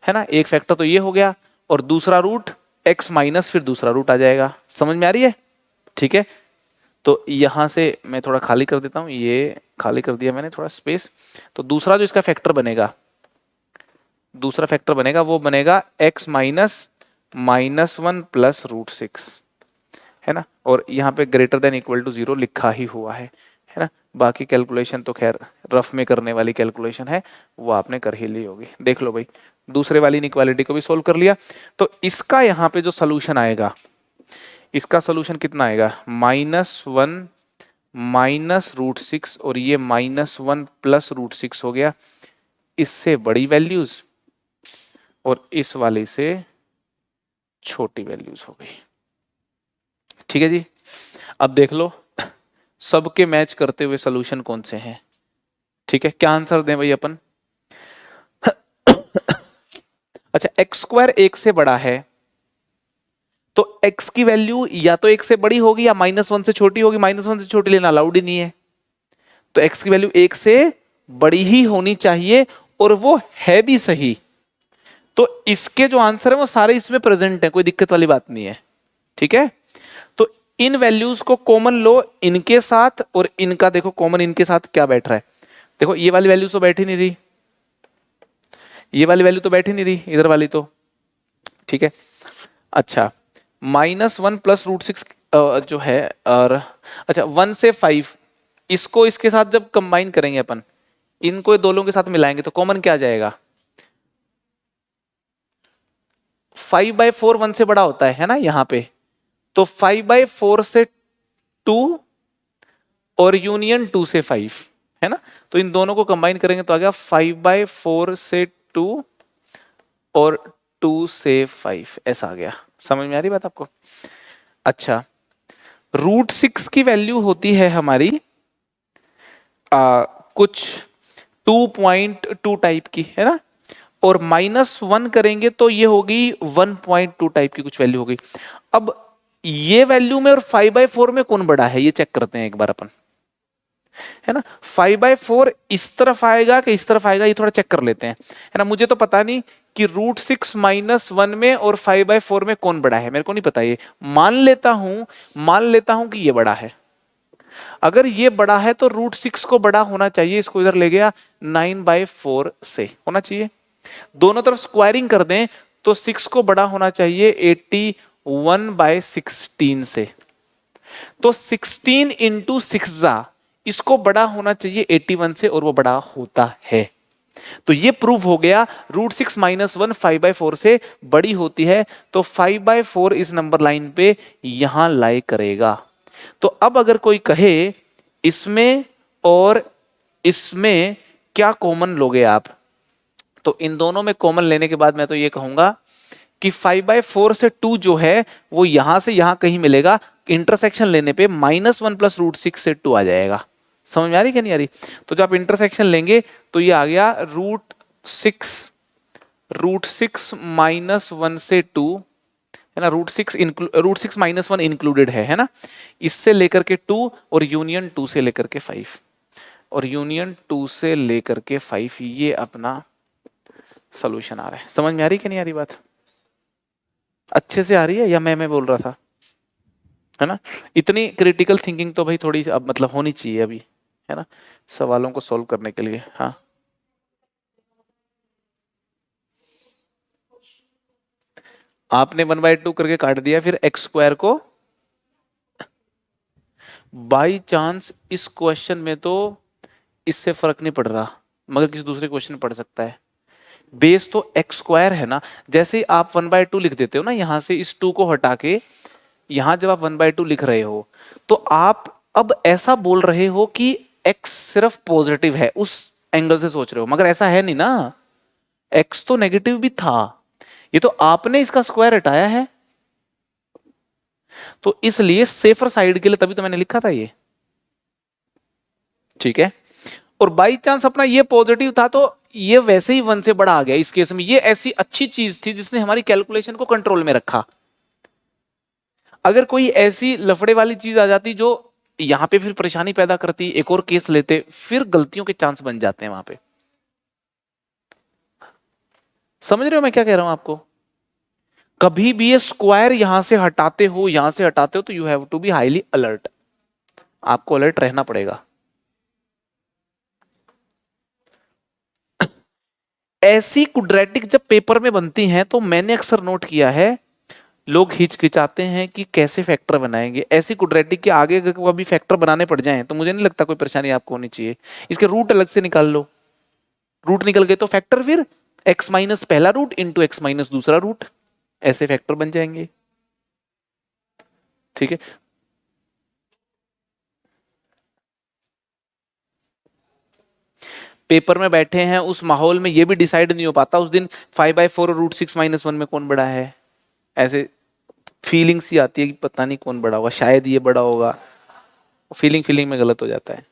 है ना, एक फैक्टर तो ये हो गया, और दूसरा रूट x माइनस फिर दूसरा रूट आ जाएगा। समझ में आ रही है? ठीक है, तो यहां से मैं थोड़ा खाली कर देता हूं, ये खाली कर दिया मैंने थोड़ा स्पेस। तो दूसरा जो इसका फैक्टर बनेगा, दूसरा फैक्टर बनेगा वो बनेगा x माइनस -1 प्लस √6, है ना, और यहाँ पे ग्रेटर देन इक्वल टू 0 लिखा ही हुआ है ना। बाकी कैलकुलेशन तो खैर रफ में करने वाली कैलकुलेशन है, वो आपने कर ही ली होगी। देख लो भाई, दूसरे वाली इनइक्वालिटी को भी सोल्व कर लिया। तो इसका यहाँ पे जो सोल्यूशन आएगा, इसका सोल्यूशन कितना आएगा, -1 माइनस √6 और ये -1 प्लस √6 हो गया, इससे बड़ी वैल्यूज और इस वाली से छोटी वैल्यूज हो गई। ठीक है जी, अब देख लो सबके मैच करते हुए सोल्यूशन कौन से हैं। ठीक है, क्या आंसर दें भाई अपन? अच्छा, एक्स स्क्वायर एक से बड़ा है तो x की वैल्यू या तो एक से बड़ी होगी या -1 से छोटी होगी, -1 से छोटी लेना अलाउड ही नहीं है, तो x की वैल्यू एक से बड़ी ही होनी चाहिए, और वो है भी सही। तो इसके जो आंसर है वो सारे इसमें प्रेजेंट है, कोई दिक्कत वाली बात नहीं है। ठीक है, तो इन वैल्यूज को कॉमन लो इनके साथ, और इनका देखो कॉमन इनके साथ क्या बैठ रहा है। देखो ये वाली वैल्यू तो बैठ ही नहीं रही, ये वाली वैल्यू तो बैठ ही नहीं रही, इधर वाली तो। ठीक है, अच्छा, -1 प्लस √6 जो है, और अच्छा 1 से 5, इसको इसके साथ जब कंबाइन करेंगे अपन, इनको दोनों के साथ मिलाएंगे तो कॉमन क्या आ जाएगा, 5/4 1 से बड़ा होता है ना यहाँ पे, तो 5/4 से 2 और यूनियन 2 से 5, है ना, तो इन दोनों को कंबाइन करेंगे तो आ गया 5/4 से 2 और 2 से 5, ऐसा आ गया। समझ में आ रही बात आपको? अच्छा, √6 की वैल्यू होती है हमारी कुछ 2.2 टाइप की, है ना, और -1 करेंगे तो ये होगी 1.2 टाइप की कुछ वैल्यू होगी। अब ये वैल्यू में और 5/4 में कौन बड़ा है ये चेक करते हैं एक बार अपन। है ना। 5/4 इस तरफ आएगा कि इस तरफ आएगा, ये थोड़ा चेक कर लेते हैं, है ना। मुझे तो पता नहीं कि √6 - 1 में और 5/4 में कौन बड़ा है, मेरे को नहीं पता। ये मान लेता हूं कि ये बड़ा है। अगर ये बड़ा है तो √6 को बड़ा होना चाहिए, इसको इधर ले गया 9/4 से होना चाहिए। दोनों तरफ स्क्वायरिंग कर दें तो 6 को बड़ा होना चाहिए 81/16 से। तो 16 इंटू 6 इसको बड़ा होना चाहिए 81 से, और वो बड़ा होता है। तो ये प्रूव हो गया √6 - 1 5/4 से बड़ी होती है, तो 5/4 इस नंबर लाइन पे यहां लाई करेगा। तो अब अगर कोई कहे इसमें और इसमें क्या कॉमन लोगे आप, तो इन दोनों में कॉमन लेने के बाद मैं तो ये कहूंगा कि 5/4 से 2 जो है वो यहां से यहां कहीं मिलेगा, इंटरसेक्शन लेने पे -1 + √6 से 2 आ जाएगा। समझ में आ रही क्या नहीं आ रही? तो जब आप इंटरसेक्शन लेंगे तो ये आ गया √6 -1 से 2, है ना। √6 - 1 इंक्लूडेड है ना। इससे लेकर के 2 और यूनियन 2 से लेकर के 5 और यूनियन 2 से लेकर के 5, ये अपना सोल्यूशन आ रहा है। समझ में आ रही कि नहीं आ रही बात? अच्छे से आ रही है या मैं बोल रहा था, है ना। इतनी क्रिटिकल थिंकिंग तो भाई थोड़ी अब मतलब होनी चाहिए अभी, है ना, सवालों को सॉल्व करने के लिए। हाँ, आपने 1/2 करके काट दिया, फिर x² को बाई चांस इस क्वेश्चन में तो इससे फर्क नहीं पड़ रहा, मगर किसी दूसरे क्वेश्चन में पड़ सकता है। बेस तो x² है ना। जैसे आप 1/2 लिख देते हो ना, यहां से इस 2 को हटा के यहां जब आप 1/2 लिख रहे हो तो आप अब ऐसा बोल रहे हो कि x सिर्फ पॉजिटिव है, उस एंगल से सोच रहे हो, मगर ऐसा है नहीं ना। x तो नेगेटिव भी था, ये तो आपने इसका स्क्वायर हटाया है। तो इसलिए सेफर साइड के लिए तभी तो मैंने लिखा था ये, ठीक है। और बाई चांस अपना ये पॉजिटिव था तो ये वैसे ही 1 से बड़ा आ गया। इस केस में ये ऐसी अच्छी चीज थी जिसने हमारी कैलकुलेशन को कंट्रोल में रखा। अगर कोई ऐसी लफड़े वाली चीज आ जाती जो यहां पे फिर परेशानी पैदा करती, एक और केस लेते, फिर गलतियों के चांस बन जाते हैं वहां पे। समझ रहे हो मैं क्या कह रहा हूं आपको? कभी भी ये स्क्वायर यहां से हटाते हो, यहां से हटाते हो, तो you have to be highly alert, आपको अलर्ट रहना पड़ेगा। ऐसी क्वाड्रेटिक जब पेपर में बनती हैं तो मैंने अक्सर नोट किया है लोग हिचकिचाते हैं कि कैसे फैक्टर बनाएंगे। ऐसी क्वाड्रेटिक के आगे अगर कभी फैक्टर बनाने पड़ जाएं तो मुझे नहीं लगता कोई परेशानी आपको होनी चाहिए। इसके रूट अलग से निकाल लो, रूट निकल गए तो फैक्टर फिर x- पहला रूट इंटू x- दूसरा रूट, ऐसे फैक्टर बन जाएंगे, ठीक है। पेपर में बैठे हैं उस माहौल में ये भी डिसाइड नहीं हो पाता उस दिन 5/4 और √6 - 1 में कौन बड़ा है। ऐसे फीलिंग सी आती है कि पता नहीं कौन बड़ा होगा, शायद ये बड़ा होगा, फीलिंग में गलत हो जाता है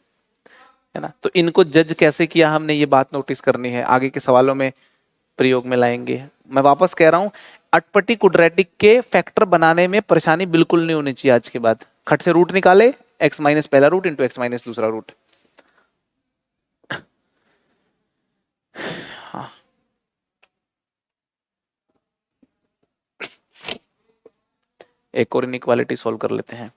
ना। तो इनको जज कैसे किया हमने, ये बात नोटिस करनी है, आगे के सवालों में प्रयोग में लाएंगे। मैं वापस कह रहा हूं, अटपटी क्वाड्रेटिक के फैक्टर बनाने में परेशानी बिल्कुल नहीं होनी चाहिए। आज के बाद खट से रूट निकाले, x- पहला रूट इंटू x- दूसरा रूट। हाँ, एक और इनइक्वालिटी सॉल्व कर लेते हैं।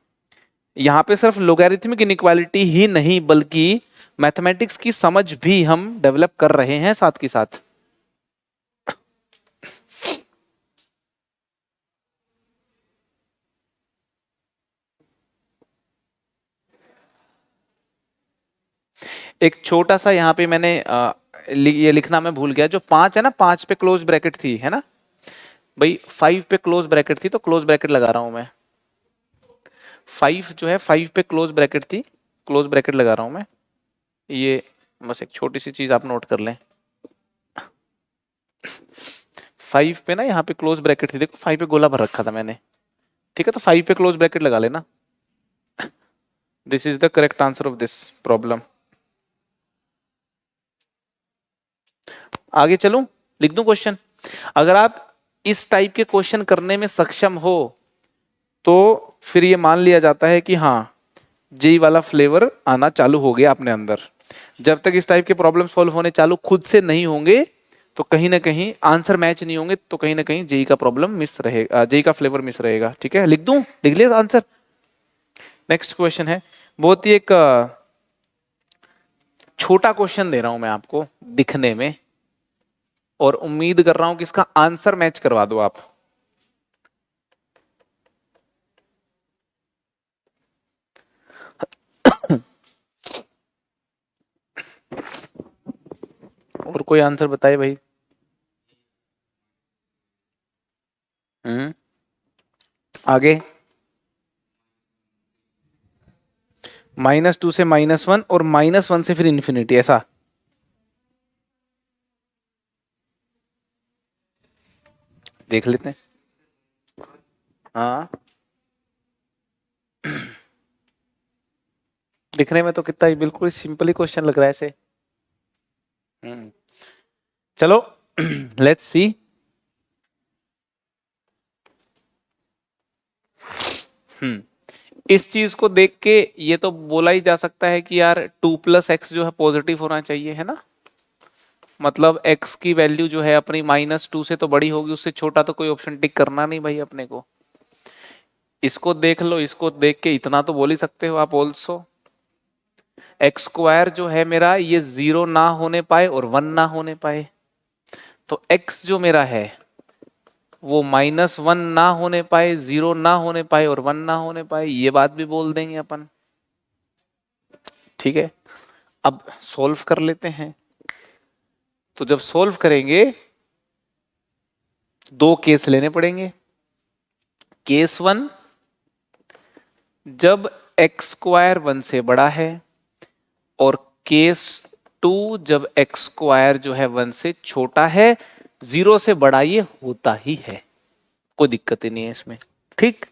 यहां पे सिर्फ लोगैरिथमिक इनइक्वालिटी ही नहीं बल्कि मैथमेटिक्स की समझ भी हम डेवलप कर रहे हैं साथ के साथ। एक छोटा सा यहाँ पे मैंने ये लिखना मैं भूल गया, जो 5 है ना, 5 पे क्लोज ब्रैकेट थी, है ना भाई। 5 पे क्लोज ब्रैकेट थी तो क्लोज ब्रैकेट लगा रहा हूं मैं। 5 जो है 5 पे क्लोज ब्रैकेट थी, क्लोज ब्रैकेट लगा रहा हूं मैं। ये बस एक छोटी सी चीज आप नोट कर लें। 5 पे ना यहाँ पे क्लोज ब्रैकेट थी, देखो 5 पे गोला भर रखा था मैंने, ठीक है। तो 5 पे क्लोज ब्रैकेट लगा लेना। This is the correct answer of this problem. आगे चलूं, लिख दूं क्वेश्चन। अगर आप इस टाइप के क्वेश्चन करने में सक्षम हो तो फिर ये मान लिया जाता है कि हाँ, जेई वाला फ्लेवर आना चालू हो गया अपने अंदर। जब तक इस टाइप के प्रॉब्लम सॉल्व होने चालू खुद से नहीं होंगे तो कहीं ना कहीं आंसर मैच नहीं होंगे, तो कहीं ना कहीं जेई का प्रॉब्लम मिस रहेगा, जेई का फ्लेवर मिस रहेगा। ठीक है, लिख दूं, लिख लिया आंसर। नेक्स्ट क्वेश्चन है, बहुत ही एक छोटा क्वेश्चन दे रहा हूं मैं आपको दिखने में, और उम्मीद कर रहा हूं कि इसका आंसर मैच करवा दो आप। और कोई आंसर बताए भाई। आगे -2 से -1 और -1 से फिर इन्फिनिटी, ऐसा? देख लेते हैं। हाँ, दिखने में तो कितना ही बिल्कुल सिंपल ही क्वेश्चन लग रहा है ऐसे। चलो लेट्स सी। इस चीज को देख के ये तो बोला ही जा सकता है कि यार 2 + x जो है पॉजिटिव होना चाहिए, है ना। मतलब x की वैल्यू जो है अपनी -2 से तो बड़ी होगी, उससे छोटा तो कोई ऑप्शन टिक करना नहीं भाई अपने को। इसको देख लो, इसको देख के इतना तो बोल ही सकते हो आप ऑल्सो। x² जो है मेरा, ये 0 ना होने पाए और 1 ना होने पाए, तो x जो मेरा है वो -1 ना होने पाए, 0 ना होने पाए और 1 ना होने पाए, ये बात भी बोल देंगे अपन। ठीक है, अब सोल्व कर लेते हैं। तो जब सोल्व करेंगे दो केस लेने पड़ेंगे। केस 1, जब x² 1 से बड़ा है, और केस 2, जब x² जो है 1 से छोटा है। 0 से बड़ा ये होता ही है, कोई दिक्कत ही नहीं है इसमें। ठीक,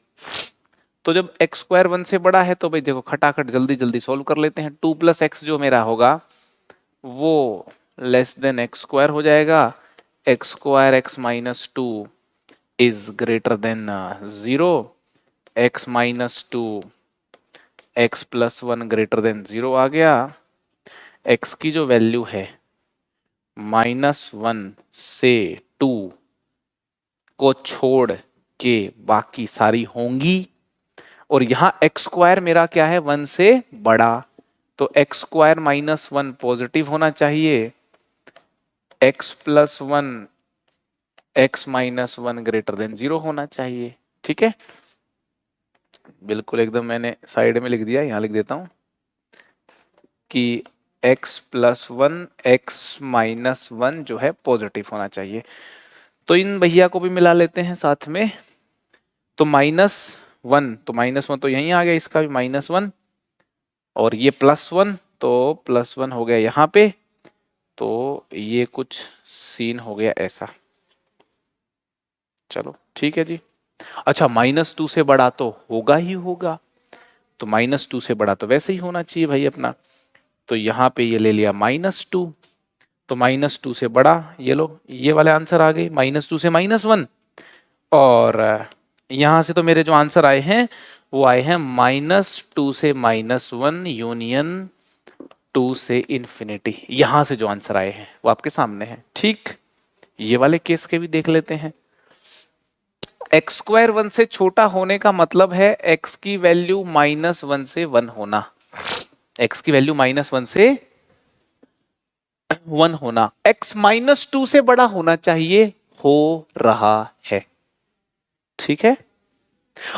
तो जब x² 1 से बड़ा है तो भाई देखो खटाखट जल्दी जल्दी सोल्व कर लेते हैं। 2 + x जो मेरा होगा वो x² हो जाएगा। x² x -2 is greater then 0, x -2 x +1 greater than 0 आ गया। x की जो वैल्यू है -1 से 2 को छोड़ के बाकी सारी होंगी, और यहां x² मेरा क्या है 1 से बड़ा, तो x² -1 पॉजिटिव होना चाहिए, x +1 x -1 ग्रेटर देन 0 होना चाहिए। ठीक है, बिल्कुल एकदम मैंने साइड में लिख दिया, यहां लिख देता हूं कि x +1 x -1 जो है पॉजिटिव होना चाहिए। तो इन भैया को भी मिला लेते हैं साथ में। तो -1, तो -1 तो यहीं आ गया, इसका भी -1, और ये +1, तो +1 हो गया यहाँ पे। तो ये कुछ सीन हो गया ऐसा। चलो ठीक है जी। अच्छा, -2 से बड़ा तो होगा ही होगा, तो -2 से बड़ा तो वैसे ही होना चाहिए भाई अपना। तो यहाँ पे ये ले लिया -2, तो -2 से बड़ा, ये लो ये वाले आंसर आ गए, -2 से -1। और यहां से तो मेरे जो आंसर आए हैं वो आए हैं -2 से -1 यूनियन 2 से इन्फिनिटी। यहां से जो आंसर आए हैं वो आपके सामने है। ठीक, ये वाले केस के भी देख लेते हैं। x² 1 से छोटा होने का मतलब है x की वैल्यू -1 से 1 होना, x की वैल्यू -1 से 1 होना। x -2 से बड़ा होना चाहिए, हो रहा है। ठीक है,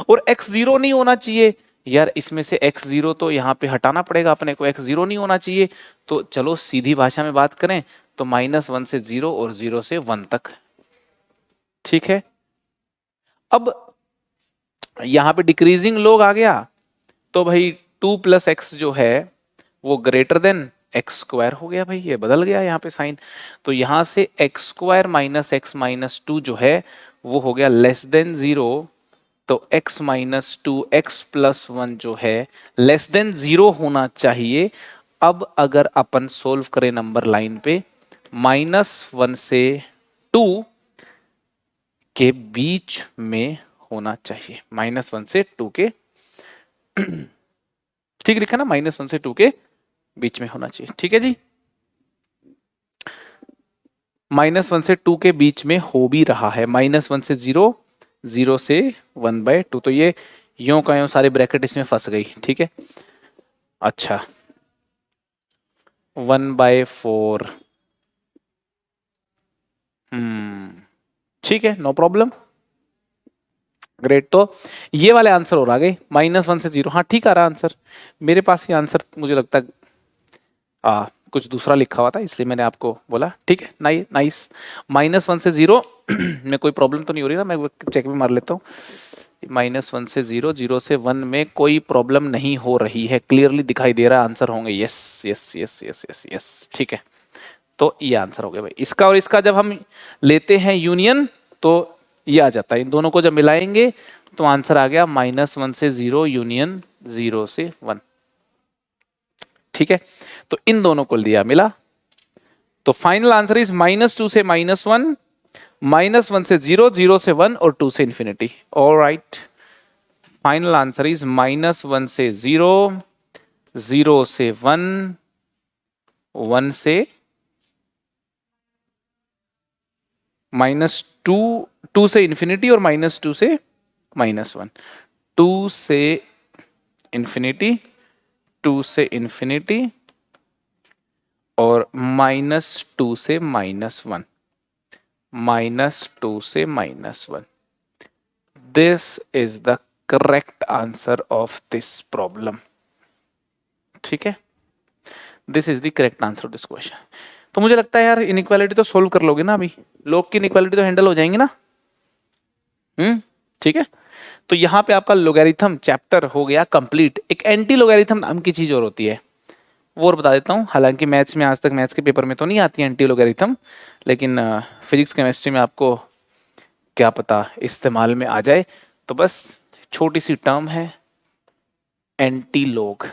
और x0 नहीं होना चाहिए यार, इसमें से x0 तो यहाँ पे हटाना पड़ेगा अपने को, x0 नहीं होना चाहिए। तो चलो सीधी भाषा में बात करें तो -1 से 0 और 0 से 1 तक। ठीक है, अब यहाँ पे डिक्रीजिंग लॉग आ गया, तो भाई 2 + x जो है वो ग्रेटर देन x² हो गया भाई, ये बदल गया यहाँ पे साइन। तो यहाँ से x² - x -2 जो है वो हो गया लेस देन 0, तो x -2 x +1 जो है लेस देन 0 होना चाहिए। अब अगर अपन सोल्व करें नंबर लाइन पे, -1 से 2 के बीच में होना चाहिए, -1 से 2 के ठीक लिखा ना, -1 से 2 के बीच में होना चाहिए। ठीक है जी, -1 से 2 के बीच में हो भी रहा है, -1 से 0, 0 से 1/2, तो ये यों का यों सारी ब्रैकेट इसमें फंस गई। ठीक है, अच्छा 1/4, ठीक है, नो प्रॉब्लम, ग्रेट। तो ये वाले आंसर और आ गए, -1 से 0, हाँ ठीक आ रहा आंसर। मेरे पास ये आंसर मुझे लगता है कुछ दूसरा लिखा हुआ था, इसलिए मैंने आपको बोला। ठीक है, नाइस। -1 से 0 में कोई प्रॉब्लम तो नहीं हो रही ना, मैं चेक भी मार लेता हूँ। -1 से 0, 0 से 1 में कोई प्रॉब्लम नहीं हो रही है, क्लियरली दिखाई दे रहा आंसर होंगे। Yes yes yes yes yes yes, ठीक है, तो ये आंसर हो गया भाई। इसका और इसका जब हम लेते हैं यूनियन तो ये आ जाता है, इन दोनों को जब मिलाएंगे तो आंसर आ गया -1 से 0 यूनियन 0 से 1। ठीक है, तो इन दोनों को लिया मिला, तो फाइनल आंसर इज -2 से -1, -1 से 0, 0 से 1 और 2 से infinity. Alright, final answer is -1 से 0, 0 से 1, 1 से -2, 2 से इंफिनिटी और -2 से -1, 2 से इंफिनिटी, 2 से इंफिनिटी और -2 से -1, -2 से -1। This is the correct answer of this problem. ठीक है, this is the correct answer of this question. तो मुझे लगता है यार इनइक्वालिटी तो सोल्व कर लोगे ना अभी, लोग की इनइक्वालिटी तो हैंडल हो जाएंगी ना। ठीक है, तो यहां पे आपका लोगैरिथम चैप्टर हो गया कंप्लीट। एक एंटी लोगैरिथम नाम की चीज और होती है, वो और बता देता हूँ। हालांकि मैथ्स में आज तक, मैथ्स के पेपर में तो नहीं आती है एंटी लोगैरिथम, लेकिन फिजिक्स केमिस्ट्री में आपको क्या पता इस्तेमाल में आ जाए। तो बस छोटी सी टर्म है एंटी लोग।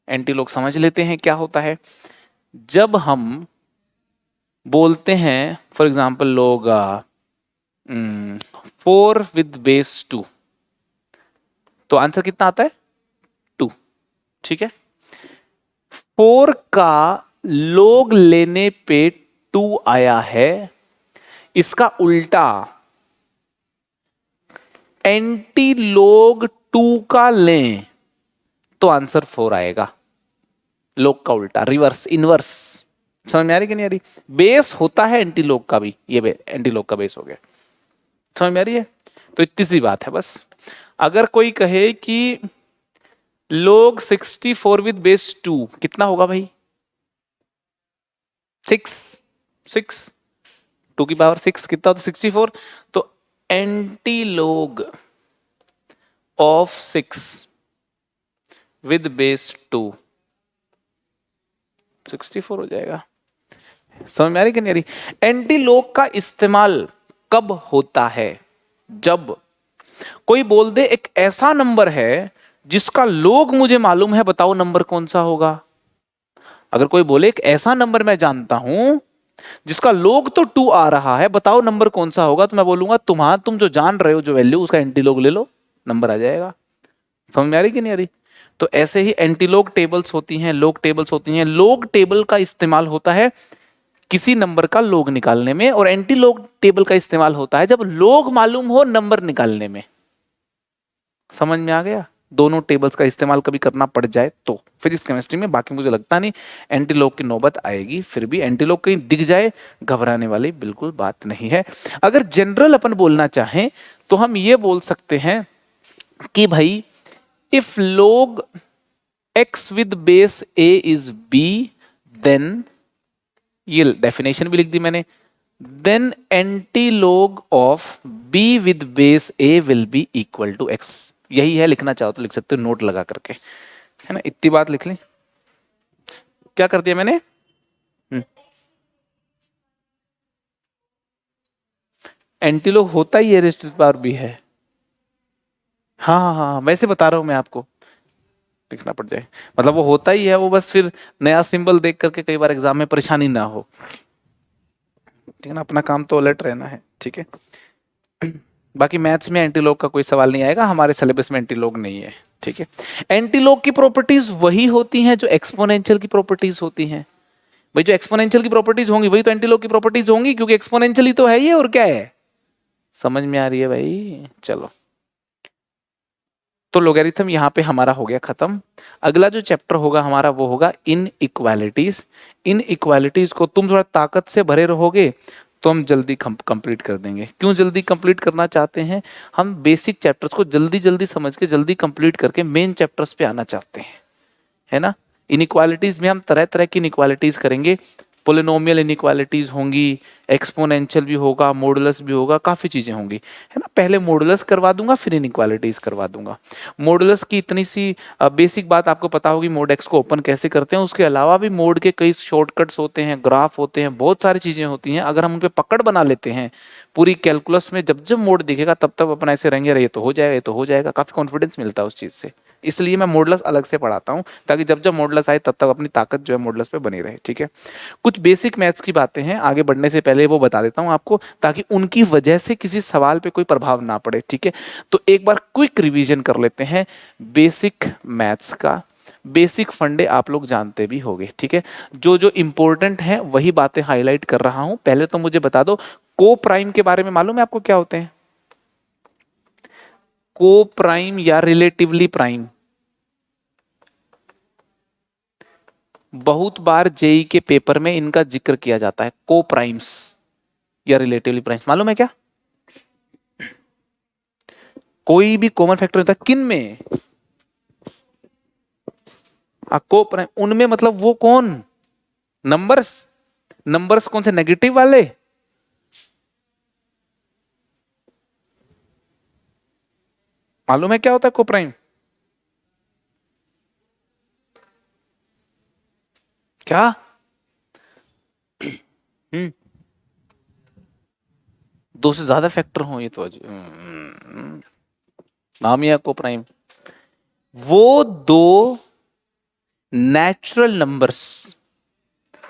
एंटी लोग समझ लेते हैं क्या होता है। जब हम बोलते हैं फॉर एग्जाम्पल लोग 4 विद बेस 2, तो आंसर कितना आता है 2। ठीक है, 4 का लोग लेने पे 2 आया है, इसका उल्टा एंटी लोग 2 का लें तो आंसर 4 आएगा। लोग का उल्टा, रिवर्स, इनवर्स। समझ में आ रही कि नहीं आ रही? बेस होता है एंटी लोग का भी, ये एंटी लोग का बेस हो गया। समझ में आ रही है? तो इतनी सी बात है बस। अगर कोई कहे कि लोग 64 विद बेस 2 कितना होगा भाई? 6, 6, 2 की पावर 6 कितना होता है? 64। तो एंटी लोग ऑफ 6 विद बेस 2 64 हो जाएगा। समझ में आ रही कि नहीं आ रही? एंटी लोग का इस्तेमाल कब होता है? जब कोई बोल दे एक ऐसा नंबर है जिसका लोग मुझे मालूम है, बताओ नंबर कौन सा होगा। अगर कोई बोले एक ऐसा नंबर मैं जानता हूं जिसका लोग तो 2 आ रहा है, बताओ नंबर कौन सा होगा, तो मैं बोलूंगा तुम जो जान रहे हो जो वैल्यू, उसका एंटी लोग ले लो, नंबर आ जाएगा। समझ में आ रही कि नहीं आ रही? तो ऐसे ही एंटीलोग टेबल्स होती हैं, लोग टेबल्स होती हैं। लोग टेबल का इस्तेमाल होता है किसी नंबर का लोग निकालने में, और एंटी लोग टेबल का इस्तेमाल होता है जब लोग मालूम हो नंबर निकालने में। समझ में आ गया? दोनों टेबल्स का इस्तेमाल कभी करना पड़ जाए तो फिजिक्स केमिस्ट्री में, बाकी मुझे लगता नहीं एंटी लोग की नौबत आएगी। फिर भी एंटी लोग कहीं दिख जाए, घबराने वाली बिल्कुल बात नहीं है। अगर जनरल अपन बोलना चाहें तो हम ये बोल सकते हैं कि भाई if log x with base a is b, then ये डेफिनेशन भी लिख दी मैंने, then anti-log of b with base a will be equal to x। यही है, लिखना चाहो तो लिख सकते हो नोट लगा करके, है ना? इतनी बात लिख ली। क्या कर दिया मैंने? एंटी-लॉग होता ही है, रेस्ट पावर भी है। हाँ हाँ हाँ, वैसे बता रहा हूं मैं आपको, लिखना पड़ जाए मतलब वो होता ही है, वो बस फिर नया सिंबल देख करके कई बार एग्जाम में परेशानी ना हो। ठीक है ना, अपना काम तो अलर्ट रहना है। ठीक है, बाकी मैथ्स में एंटीलॉग का कोई सवाल नहीं आएगा, हमारे सिलेबस में एंटीलॉग नहीं है। ठीक है। एंटीलॉग की प्रॉपर्टीज वही होती हैं जो एक्सपोनेंशियल की प्रॉपर्टीज होती हैं। भाई जो एक्सपोनेंशियल की प्रॉपर्टीज होंगी वही तो एंटीलॉग की प्रॉपर्टीज होंगी, क्योंकि एक्सपोनेंशियल ही तो है ये, और क्या है। समझ में आ रही है भाई? चलो, तो लोगैरिथम यहाँ पे हमारा हो गया खत्म। अगला जो चैप्टर होगा हमारा वो होगा इन इक्वालिटीज। इन इक्वालिटीज को तुम थोड़ा ताकत से भरे रहोगे तो हम जल्दी कंप्लीट कर देंगे। क्यों जल्दी कंप्लीट करना चाहते हैं? हम बेसिक चैप्टर्स को जल्दी जल्दी समझ के जल्दी कंप्लीट करके मेन चैप्टर्स पे आना चाहते हैं, है ना। इनइक्वालिटीज में हम तरह तरह की इनइक्वालिटीज करेंगे। पोलिनोमियल इनइक्वालिटीज होंगी, एक्सपोनेंशियल भी होगा, मॉडुलस भी होगा, काफी चीजें होंगी, है ना। पहले मॉडुलस करवा दूंगा, फिर इनइक्वालिटीज करवा दूंगा। मॉडुलस की इतनी सी बेसिक बात आपको पता होगी, मोड एक्स को ओपन कैसे करते हैं। उसके अलावा भी मोड के कई शॉर्टकट्स होते हैं, ग्राफ होते हैं, बहुत सारी चीजें होती हैं। अगर हम उन पे पकड़ बना लेते हैं पूरी कैलकुलस में, जब जब मोड दिखेगा तब तब अपना ऐसे रहेंगे, ये तो हो जाएगा, ये तो हो जाएगा, काफी कॉन्फिडेंस मिलता है उस चीज से। इसलिए मैं मॉडुलस अलग से पढ़ाता हूं, ताकि जब जब मॉडुलस आए तब तक अपनी ताकत जो है मॉडुलस पे बनी रहे। ठीक है, कुछ बेसिक मैथ्स की बातें हैं, आगे बढ़ने से पहले वो बता देता हूं आपको, ताकि उनकी वजह से किसी सवाल पे कोई प्रभाव ना पड़े। ठीक है, तो एक बार क्विक रिवीजन कर लेते हैं बेसिक मैथ्स का। बेसिक फंडे आप लोग जानते भी होंगे। ठीक है, जो जो इंपॉर्टेंट है वही बातें हाईलाइट कर रहा हूं। पहले तो मुझे बता दो, को प्राइम के बारे में मालूम है आपको क्या होते हैं? को प्राइम या रिलेटिवली प्राइम, बहुत बार जेई के पेपर में इनका जिक्र किया जाता है। को प्राइम्स या रिलेटिवली प्राइम्स, मालूम है क्या? कोई भी कॉमन फैक्टर होता है किन में? को प्राइम, उनमें मतलब वो कौन? नंबर्स। नंबर्स कौन से? नेगेटिव वाले। मालूम है क्या होता है को प्राइम? क्या? हम्म, दो से ज्यादा फैक्टर हो, ये तो नाम ही है को प्राइम। वो दो नेचुरल नंबर्स,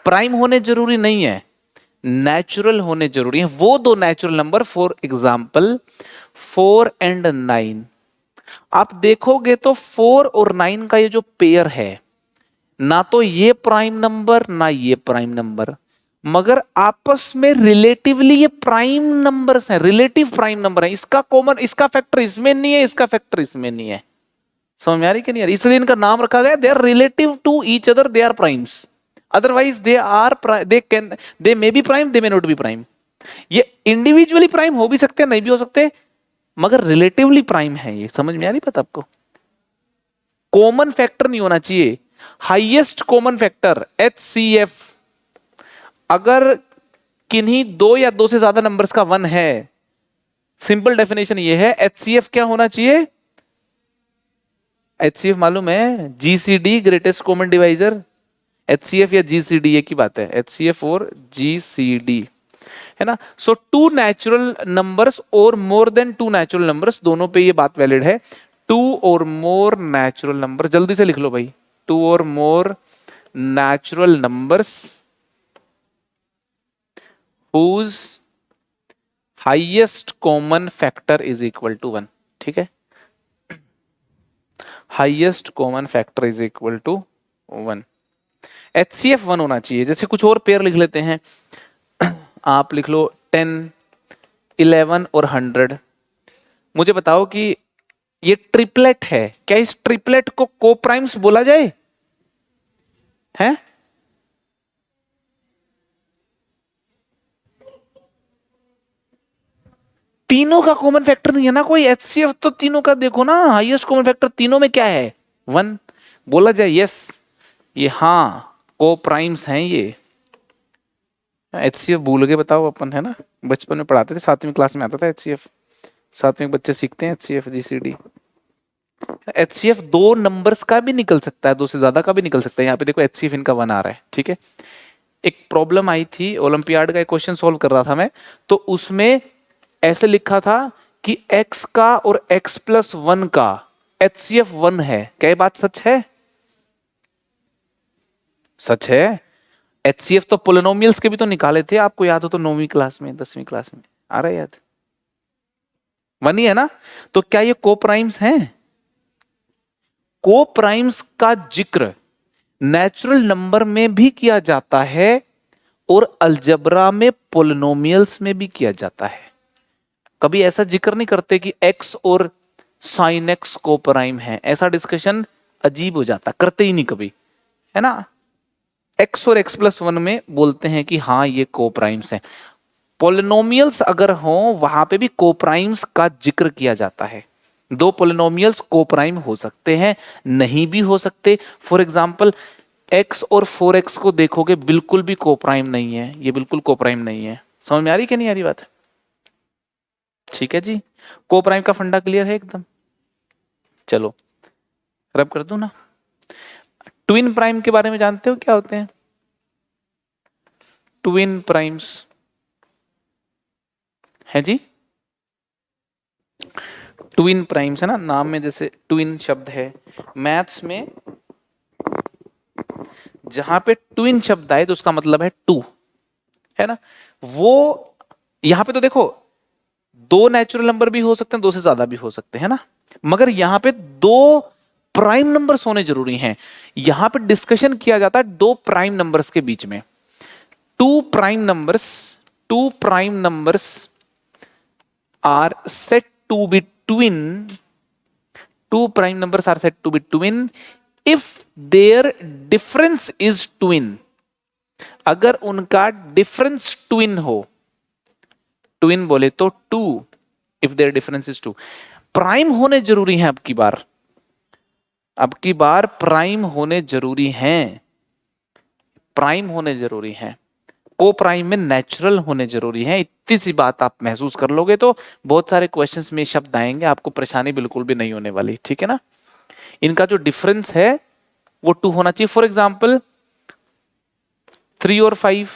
प्राइम होने जरूरी नहीं है, नेचुरल होने जरूरी है। वो दो नेचुरल नंबर, फॉर एग्जाम्पल 4 और 9। आप देखोगे तो 4 और 9 का ये जो पेयर है, ना तो ये प्राइम नंबर ना ये प्राइम नंबर, मगर आपस में रिलेटिवली ये प्राइम नंबर्स हैं, रिलेटिव प्राइम नंबर है। इसका कॉमन, इसका फैक्टर इसमें नहीं है, इसका फैक्टर इसमें नहीं है। समझ में आ रही कि नहीं आ रही? इसलिए इनका नाम रखा गया, they are relative to each other, they are primes. Otherwise they are, they can, they may be prime, they may not be prime. ये इंडिविजुअली प्राइम हो भी सकते हैं, नहीं भी हो सकते, मगर रिलेटिवली प्राइम है ये। समझ में आ रही बात आपको? कॉमन फैक्टर नहीं होना चाहिए। हाईएस्ट कॉमन फैक्टर HCF, अगर किन्हीं दो या दो से ज्यादा नंबर्स का 1 है, सिंपल डेफिनेशन ये है, HCF क्या होना चाहिए? HCF मालूम है? GCD, greatest common divisor. HCF या GCD एक ही बात है, HCF और GCD, है ना। सो टू नेचुरल नंबर्स और more than two natural numbers, दोनों पे ये बात वैलिड है। टू और मोर नेचुरल नंबर, जल्दी से लिख लो भाई, टू और more natural numbers whose highest common factor is equal to 1। ठीक है, highest common factor is equal to 1। HCF 1 होना चाहिए। जैसे कुछ और पेयर लिख लेते हैं, आप लिख लो 10, 11 और 100। मुझे बताओ कि ये ट्रिपलेट है, क्या इस ट्रिपलेट को कोप्राइम्स बोला जाए? हैं? तीनों का कॉमन फैक्टर नहीं है ना कोई। HCF तो तीनों का देखो ना, हाईएस्ट कॉमन फैक्टर तीनों में क्या है? 1। बोला जाए यस, ये हाँ कोप्राइम्स हैं ये। HCF भूल गए बताओ अपन, है ना। बचपन में पढ़ाते थे, 7वीं क्लास में आता था HCF, 7वीं बच्चे सीखते हैं HCF GCD। HCF दो नंबर्स का भी निकल सकता है, दो से ज्यादा का भी निकल सकता है। यहाँ पे देखो HCF इनका 1 आ रहा है। ठीक है, एक प्रॉब्लम आई थी ओलंपियाड का, एक क्वेश्चन सॉल्व कर रहा था मैं, तो उसमें ऐसे लिखा था कि x का और x+1 का HCF 1 है। क्या ये बात सच है? सच है। HCF तो पोलिनोमियल्स के भी तो निकाले थे, आपको याद हो तो 9वीं क्लास में, 10वीं क्लास में आ रहा है याद? 1 ही है ना। तो क्या ये कोप्राइम्स हैं? को प्राइम्स का जिक्र नेचुरल नंबर में भी किया जाता है और अलजबरा में पोलिनोमियल्स में भी किया जाता है। कभी ऐसा जिक्र नहीं करते कि x और साइन x को प्राइम है, ऐसा डिस्कशन अजीब हो जाता, करते ही नहीं कभी, है ना। x और x+1 में बोलते हैं कि हाँ ये को प्राइम्स हैं। पोलिनोमियल्स अगर हो वहां पे भी को प्राइम्स का जिक्र किया जाता है। दो पोलिनोमियल्स को प्राइम हो सकते हैं, नहीं भी हो सकते। फॉर एग्जाम्पल x और 4x को देखोगे बिल्कुल भी को प्राइम नहीं है, ये बिल्कुल को प्राइम नहीं है। समझ में आ रही कि नहीं आ रही बात? ठीक है जी, को प्राइम का फंडा क्लियर है एकदम। चलो रब कर दूं ना। ट्विन प्राइम के बारे में जानते हो क्या होते हैं? ट्विन प्राइम्स है जी, ट्विन प्राइम्स है ना, नाम में जैसे ट्विन शब्द है। मैथ्स में जहां पे ट्विन शब्द आए तो उसका मतलब है टू, है ना। वो यहां पे तो देखो दो नेचुरल नंबर भी हो सकते हैं, दो से ज्यादा भी हो सकते हैं ना, मगर यहां पे दो प्राइम नंबर्स होने जरूरी हैं। यहां पे डिस्कशन किया जाता है दो प्राइम नंबर्स के बीच में। Two prime numbers, two prime numbers are set to be twin, two prime numbers are said to be twin if their difference is twin। अगर उनका डिफरेंस ट्विन हो, ट्विन बोले तो two, if their difference is two. Prime होने जरूरी है, अब की बार प्राइम होने जरूरी हैं, प्राइम होने जरूरी हैं। को प्राइम में नेचुरल होने जरूरी है। इतनी सी बात आप महसूस कर लोगे तो बहुत सारे क्वेश्चंस में शब्द आएंगे, आपको परेशानी बिल्कुल भी नहीं होने वाली, ठीक है ना। इनका जो डिफरेंस है वो टू होना चाहिए। फॉर एग्जाम्पल 3 और 5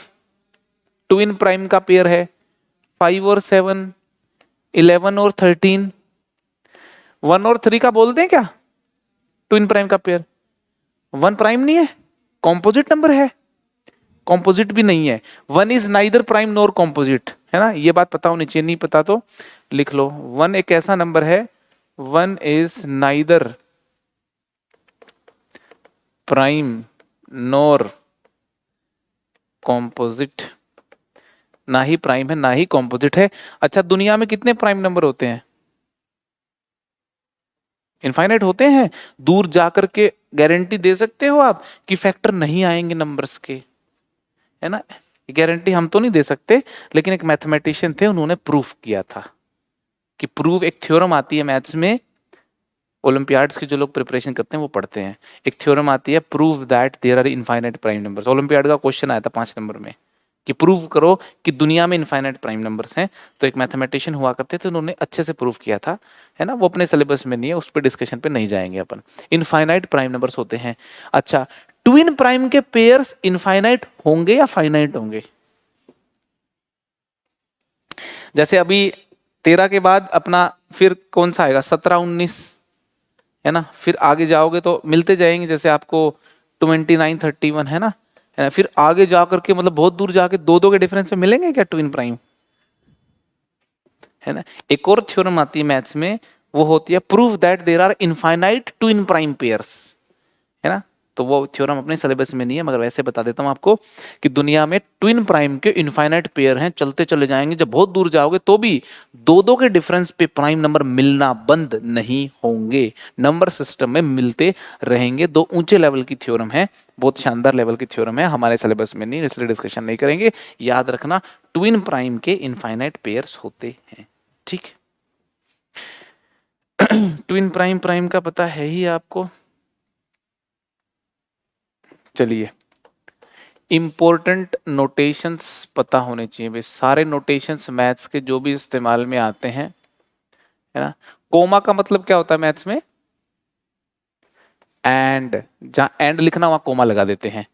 ट्विन प्राइम का पेयर है, 5 और 7, 11 और 13, 1 और 3 का बोलते हैं क्या ट्विन प्राइम का पेयर? 1 प्राइम नहीं है, कॉम्पोजिट नंबर है, कॉम्पोजिट भी नहीं है। 1 is neither prime nor composite, है ना, ये बात पता होनी चाहिए, नहीं पता तो लिख लो। 1 एक ऐसा नंबर है, 1 is neither prime nor composite, ना ही प्राइम है ना ही कॉम्पोजिट है। अच्छा, दुनिया में कितने प्राइम नंबर होते हैं? इनफाइनाइट होते हैं। दूर जाकर के गारंटी दे सकते हो आप कि फैक्टर नहीं आएंगे नंबर्स के, है ना। गारंटी हम तो नहीं दे सकते, लेकिन एक मैथमेटिशियन थे, उन्होंने प्रूफ किया था कि प्रूफ, एक थ्योरम आती है मैथ्स में, ओलंपियाड्स के जो लोग प्रिपरेशन करते हैं वो पढ़ते हैं, एक थ्योरम आती है, prove that there are infinite prime numbers. Olympiad का क्वेश्चन आया था 5 नंबर में कि प्रूव करो कि दुनिया में इनफाइनाइट प्राइम नंबर्स हैं। तो एक मैथमेटिशियन हुआ करते थे, उन्होंने अच्छे से प्रूव किया था, है ना। वो अपने सिलेबस में नहीं है, उस पर डिस्कशन पे नहीं जाएंगे अपन। इनफाइनाइट प्राइम नंबर्स होते हैं। अच्छा, ट्विन प्राइम के पेयर्स इनफाइनाइट होंगे या फाइनाइट होंगे? जैसे अभी 13 के बाद अपना फिर कौन सा आएगा? 17, 19, है ना। फिर आगे जाओगे तो मिलते जाएंगे, जैसे आपको 29, 31, है ना। फिर आगे जाकर के मतलब बहुत दूर जाके दो दो के डिफरेंस में मिलेंगे क्या ट्विन प्राइम, है ना। एक और थ्योरम आती है मैथ्स में, वो होती है prove that there are infinite twin prime pairs, है ना। तो वो थ्योरम अपने सिलेबस में नहीं है, मगर वैसे बता देता हूं आपको कि दुनिया में ट्विन प्राइम के इनफाइनाइट पेयर हैं, चलते चले जाएंगे। जब बहुत दूर जाओगे तो भी दो दो के डिफरेंस पे प्राइम नंबर मिलना बंद नहीं होंगे, नंबर सिस्टम में मिलते रहेंगे। दो ऊंचे लेवल की थ्योरम है, बहुत शानदार लेवल की थ्योरम है, हमारे सिलेबस में नहीं, इसलिए डिस्कशन नहीं करेंगे। याद रखना, ट्विन प्राइम के इनफाइनाइट पेयर्स होते हैं, ठीक। ट्विन प्राइम प्राइम का पता है ही आपको। चलिए, इंपॉर्टेंट नोटेशंस पता होने चाहिए भाई, सारे नोटेशंस मैथ्स के जो भी इस्तेमाल में आते हैं, है ना। कोमा का मतलब क्या होता है मैथ्स में? एंड, जहां एंड लिखना वहां कोमा लगा देते हैं।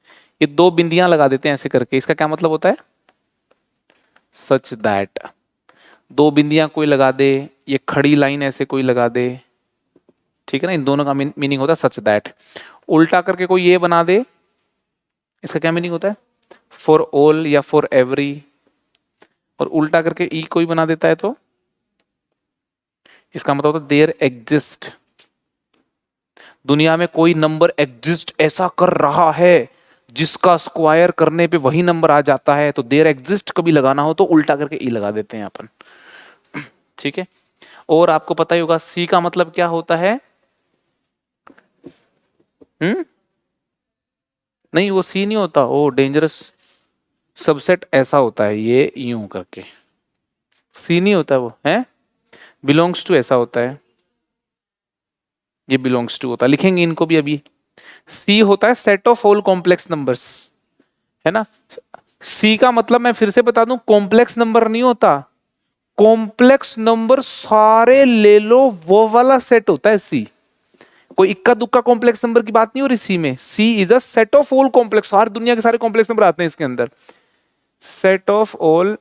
ये दो बिंदियां लगा देते हैं ऐसे करके, इसका क्या मतलब होता है? Such that. दो बिंदियां कोई लगा दे, ये खड़ी लाइन ऐसे कोई लगा दे, ठीक है ना, इन दोनों का मीनिंग होता है सच दैट। उल्टा करके कोई ये बना दे, इसका क्या मीनिंग होता है? फॉर ऑल या फॉर एवरी। और उल्टा करके ई कोई बना देता है तो इसका मतलब होता है देयर एग्जिस्ट। दुनिया में कोई नंबर एग्जिस्ट ऐसा कर रहा है जिसका स्क्वायर करने पे वही नंबर आ जाता है, तो देयर एग्जिस्ट कभी लगाना हो तो उल्टा करके ई लगा देते हैं अपन। ठीक है। और आपको पता ही होगा सी का मतलब क्या होता है। नहीं वो सी नहीं होता, वो डेंजरस सबसेट ऐसा होता है, ये यूं करके सी नहीं होता वो है, बिलोंग्स टू ऐसा होता है, ये बिलोंग्स टू होता है, लिखेंगे इनको भी अभी। सी होता है set of all complex numbers, है ना। सी का मतलब मैं फिर से बता दूं, कॉम्प्लेक्स नंबर नहीं होता, कॉम्प्लेक्स नंबर सारे ले लो वो वाला सेट होता है सी। कोई इक्का दुक्का कॉम्प्लेक्स नंबर की बात नहीं हो रही सी में। C is a set of all complex, सारी दुनिया के सारे कॉम्प्लेक्स नंबर आते हैं इसके अंदर। Set of all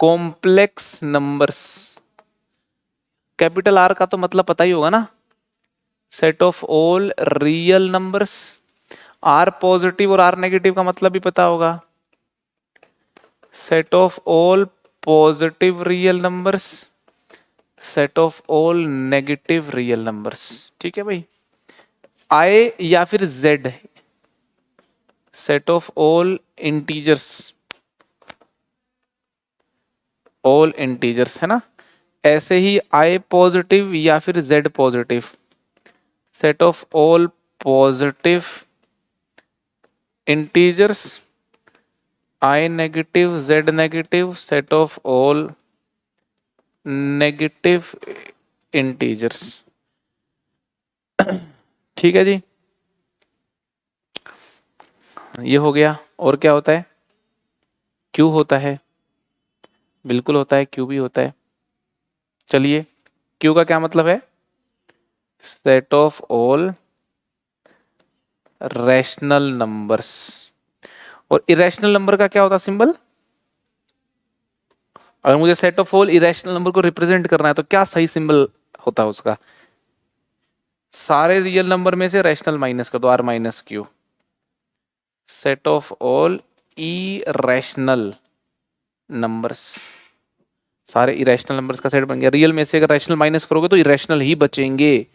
complex numbers, capital R का तो मतलब पता ही होगा ना, set of all real numbers. R positive और आर नेगेटिव का मतलब भी पता होगा, set of all positive real numbers, set of all negative real numbers. ठीक है भाई। आई या फिर Z, set of all integers, all integers, है ना। ऐसे ही आई पॉजिटिव या फिर Z positive, set of all positive integers, I negative Z negative, set of all negative integers. ठीक है जी, ये हो गया। और क्या होता है, क्यू होता है, बिल्कुल होता है, क्यू भी होता है। चलिए, क्यू का क्या मतलब है, set of all rational numbers. और इरेशनल नंबर का क्या होता सिंबल, अगर मुझे set of all irrational number को रिप्रेजेंट करना है तो क्या सही सिंबल होता है उसका, सारे रियल नंबर में से रैशनल माइनस कर दो, R minus Q. Set of all irrational numbers, सारे इरेशनल नंबर्स का सेट बन गया। रियल में से अगर रैशनल माइनस करोगे तो इरेशनल ही बचेंगे,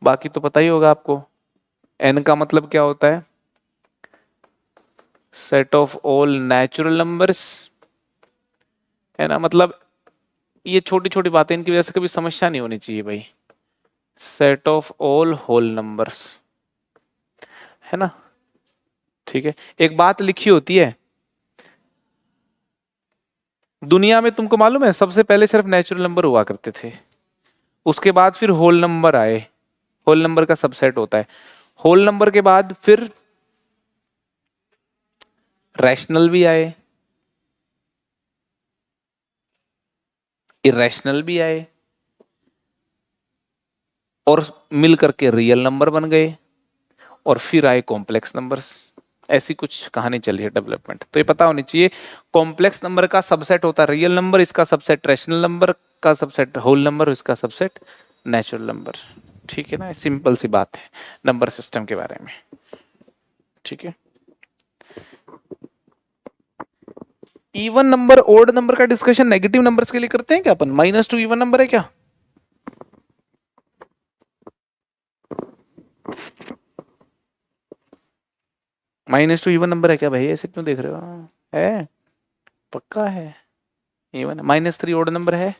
बाकी तो पता ही होगा आपको। एन का मतलब क्या होता है, set of all natural numbers, है ना। मतलब ये छोटी छोटी बातें, इनकी वजह से कभी समस्या नहीं होनी चाहिए भाई। Set of all whole numbers, है ना। ठीक है, एक बात लिखी होती है दुनिया में, तुमको मालूम है सबसे पहले सिर्फ नेचुरल नंबर हुआ करते थे, उसके बाद फिर होल नंबर आए, होल नंबर का सबसेट होता है। होल नंबर के बाद फिर रैशनल भी आए, इरेशनल भी आए, और मिल करके रियल नंबर बन गए, और फिर आए कॉम्प्लेक्स नंबर्स। ऐसी कुछ कहानी चली है डेवलपमेंट, तो ये पता होनी चाहिए। कॉम्प्लेक्स नंबर का सबसेट होता है रियल नंबर, इसका सबसेट रैशनल नंबर, का सबसेट होल नंबर, इसका सबसेट नेचुरल नंबर। ठीक है ना, सिंपल सी बात है नंबर सिस्टम के बारे में। ठीक है, इवन नंबर ओड नंबर का डिस्कशन नेगेटिव नंबर्स के लिए करते हैं क्या अपन, -2 इवन नंबर है क्या, -2 इवन नंबर है क्या भाई, ऐसे क्यों देख रहे हो, है पक्का है इवन। -3 ओड नंबर है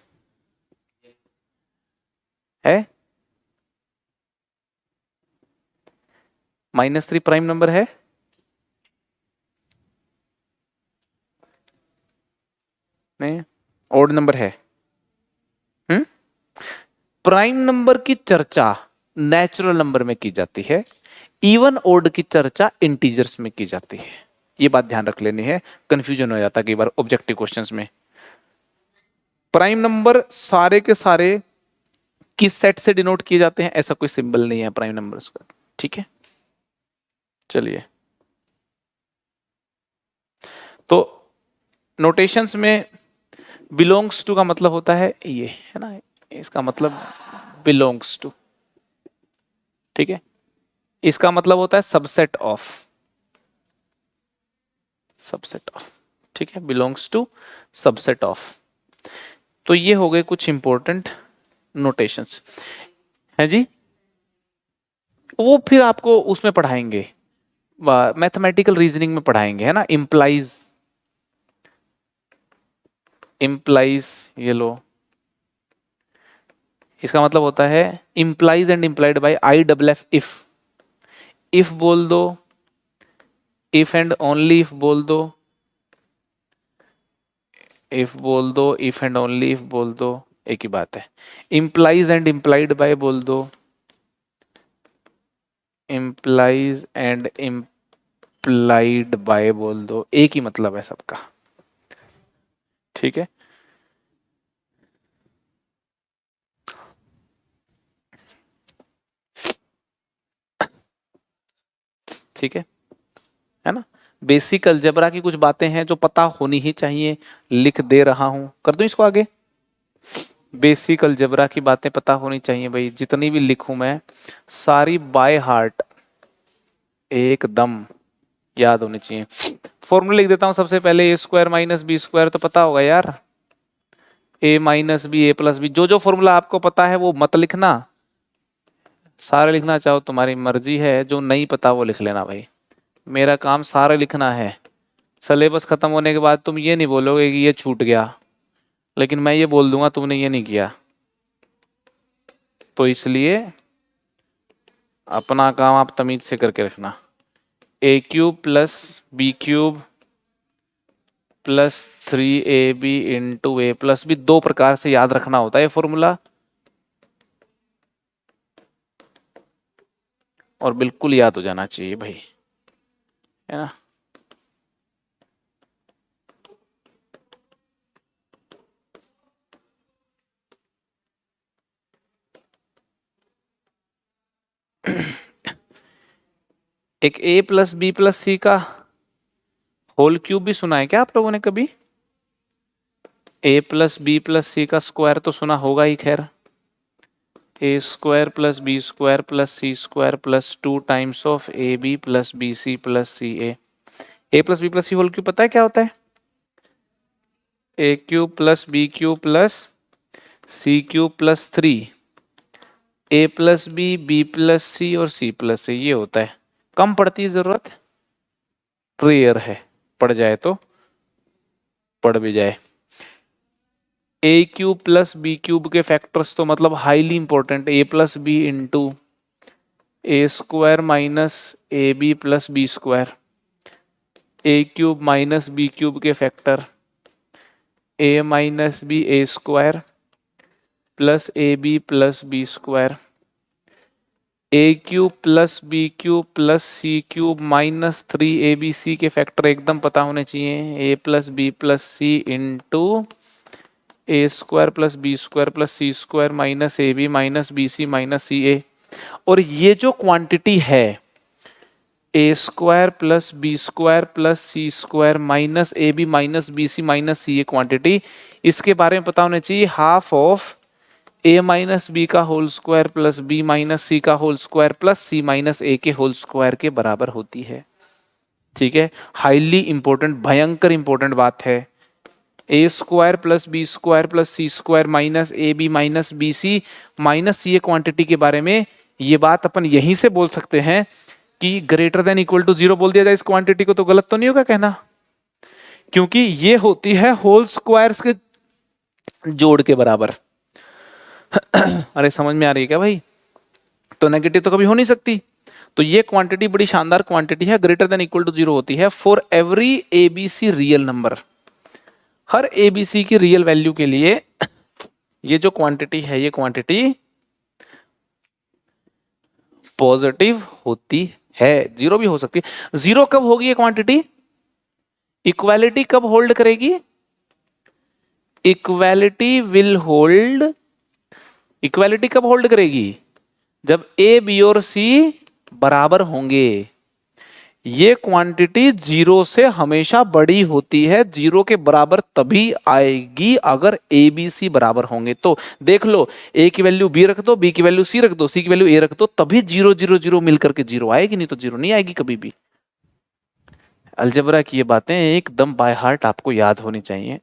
-3 प्राइम नंबर है, नहीं ओड नंबर है। हम्म, प्राइम नंबर की चर्चा नेचुरल नंबर में की जाती है, इवन ओड की चर्चा इंटीजर्स में की जाती है। ये बात ध्यान रख लेनी है, कंफ्यूजन हो जाता है कई बार ऑब्जेक्टिव क्वेश्चंस में। प्राइम नंबर सारे के सारे किस सेट से डिनोट किए जाते हैं, ऐसा कोई सिंबल नहीं है प्राइम नंबर्स का। ठीक है, चलिए, तो नोटेशंस में बिलोंग्स टू का मतलब होता है ये, है ना, इसका मतलब बिलोंग्स टू। ठीक है, इसका मतलब होता है सबसेट ऑफ, सबसेट ऑफ। ठीक है, बिलोंग्स टू सबसेट ऑफ। तो ये हो गए कुछ इंपॉर्टेंट नोटेशंस है जी। वो फिर आपको उसमें पढ़ाएंगे, मैथमेटिकल रीजनिंग में पढ़ाएंगे, है ना। इम्प्लाइज, इम्प्लाइज ये लो, इसका मतलब होता है implies and implied by I double F. If बोल दो, इफ एंड ओनली इफ बोल दो, इफ बोल दो, इफ एंड ओनली इफ बोल दो, एक ही बात है। इम्प्लाइज एंड इम्प्लाइड बाय बोल दो, इम्प्लाइज एंड इम्प्लाइड बाय बोल दो, एक ही मतलब है सबका, ठीक है। ठीक है ना। बेसिक अलजेब्रा की कुछ बातें हैं जो पता होनी ही चाहिए, लिख दे रहा हूं, कर दूं इसको आगे। बेसिक अलजेब्रा की बातें पता होनी चाहिए भाई, जितनी भी लिखूं मैं सारी बाय हार्ट एकदम याद होनी चाहिए। फॉर्मूला लिख देता हूं सबसे पहले, ए स्क्वायर माइनस बी स्क्वायर तो पता होगा यार, ए माइनस बी ए प्लस बी। जो जो फॉर्मूला आपको पता है वो मत लिखना, सारे लिखना चाहो तुम्हारी मर्जी है, जो नहीं पता वो लिख लेना भाई। मेरा काम सारे लिखना है। सिलेबस खत्म होने के बाद तुम ये नहीं बोलोगे कि ये छूट गया, लेकिन मैं ये बोल दूंगा तुमने ये नहीं किया। तो इसलिए अपना काम आप तमीज से करके रखना। A cube plus b cube plus 3ab into a plus b, दो प्रकार से याद रखना होता है फॉर्मूला, और बिल्कुल याद हो जाना चाहिए भाई, है ना। एक ए प्लस बी प्लस सी का होल क्यूब भी सुना है क्या आप लोगों ने कभी? A plus b plus c का स्क्वायर तो सुना होगा ही खैर। A square plus b square plus c square plus 2 times of a b plus b c plus c a. A plus b plus c whole cube पता है क्या होता है? A cube plus b cube plus c cube plus 3 a plus b plus c और c plus सी, ये होता है। कम पड़ती है जरूरत, रेयर है, पड़ जाए तो पड़ भी जाए। A cube plus b cube के फैक्टर्स तो मतलब highly important, a plus b into a square minus a b plus b square, a cube minus b cube के factor a minus b a square plus a b plus b square, a cube plus b cube plus c cube minus 3abc के factor एकदम पता होने चाहिए, a plus b plus c into a square plus b square plus c square minus a b minus b c minus c a. और ये जो quantity है a square plus b square plus c square minus a b minus b c minus c a quantity, इसके बारे में पता होना चाहिए half of a minus b का whole square plus b minus c का whole square plus c minus a के whole square के बराबर होती है। ठीक है, हाईली इंपॉर्टेंट, भयंकर इंपॉर्टेंट बात है। A square plus b square plus c square minus a b minus b c minus c a quantity के बारे में ये बात अपन यहीं से बोल सकते हैं कि ग्रेटर देन इक्वल टू 0 बोल दिया जाए इस क्वांटिटी को, तो गलत तो नहीं होगा कहना, क्योंकि ये होती है होल स्क्वायर्स के जोड़ के बराबर। अरे समझ में आ रही है क्या भाई? तो नेगेटिव तो कभी हो नहीं सकती। तो ये क्वांटिटी बड़ी शानदार क्वांटिटी है, ग्रेटर देन इक्वल टू 0 होती है for every ABC real number. Her ABC की रियल वैल्यू के लिए ये जो क्वांटिटी है, ये क्वांटिटी पॉजिटिव होती है, जीरो भी हो सकती है। जीरो कब होगी ये क्वांटिटी? इक्वालिटी कब होल्ड करेगी? इक्वालिटी विल होल्ड, इक्वालिटी कब होल्ड करेगी? जब ए बी और सी बराबर होंगे। ये क्वांटिटी जीरो से हमेशा बड़ी होती है, जीरो के बराबर तभी आएगी अगर ए बी सी बराबर होंगे। तो देख लो, ए की वैल्यू बी रख दो, बी की वैल्यू सी रख दो, सी की वैल्यू ए रख दो, तभी 0 0 0 मिलकर के 0 आएगी, नहीं तो 0 नहीं आएगी कभी भी। अलजेब्रा की ये बातें एकदम बाय हार्ट आपको याद होनी चाहिए।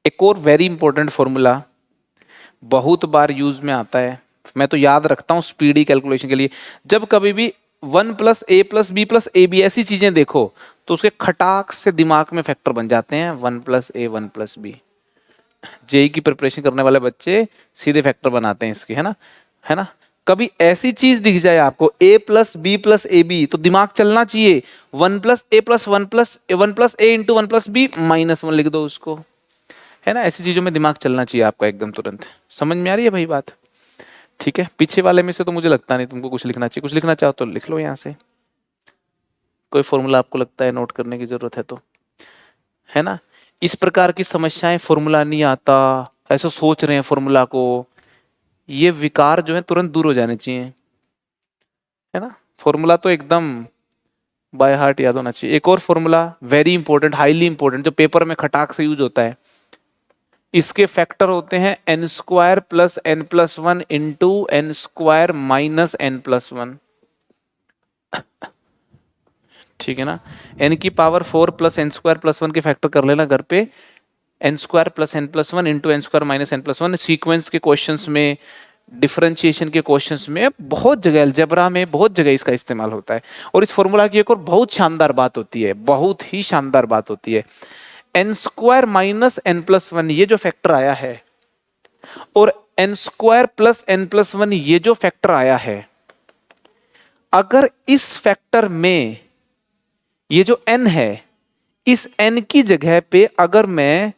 एक और वेरी इंपॉर्टेंट फॉर्मूला बहुत बार यूज में आता है, मैं तो याद रखता हूं स्पीडी कैलकुलेशन के लिए। जब कभी भी 1+a+b+ab ऐसी चीजें देखो तो उसके खटाक से दिमाग में फैक्टर बन जाते हैं 1+a 1+b। जेई की प्रिपरेशन करने वाले बच्चे सीधे फैक्टर बनाते हैं इसके, है ना, है ना। कभी ऐसी चीज दिख जाए आपको a+b+ab तो दिमाग चलना चाहिए 1+a+1+a इंटू 1+b-1 लिख दो उसको, है ना। ऐसी चीजों में दिमाग चलना चाहिए आपका एकदम तुरंत। समझ में आ रही है भाई बात? ठीक है, पीछे वाले में से तो मुझे लगता नहीं तुमको कुछ लिखना चाहिए, कुछ लिखना चाहो तो लिख लो यहाँ से, कोई फॉर्मूला आपको लगता है नोट करने की जरूरत है तो, है ना। इस प्रकार की समस्याएं, फॉर्मूला नहीं आता, ऐसा सोच रहे हैं फॉर्मूला को, ये विकार जो है तुरंत दूर हो जाने चाहिए, है ना। फॉर्मूला तो एकदम बाय हार्ट याद होना चाहिए। एक और formula very important, highly important, जो पेपर में खटाक से यूज होता है, इसके फैक्टर होते हैं n² + n+1 into n² - n+1। ठीक है ना, n⁴ + n² + 1 के फैक्टर कर लेना घर पे, n² + n+1 into n² - n+1। Sequence के क्वेश्चंस में, डिफरेंशिएशन के क्वेश्चंस में, बहुत जगह अलजेब्रा में बहुत जगह इसका इस्तेमाल होता है। और इस फॉर्मूला की एक और बहुत शानदार बात होती है, बहुत ही शानदार बात होती है, n² - n+1 ये जो फैक्टर आया है और n² + n+1 ये जो फैक्टर आया है, अगर इस फैक्टर में ये जो n है, इस n की जगह पे अगर मैं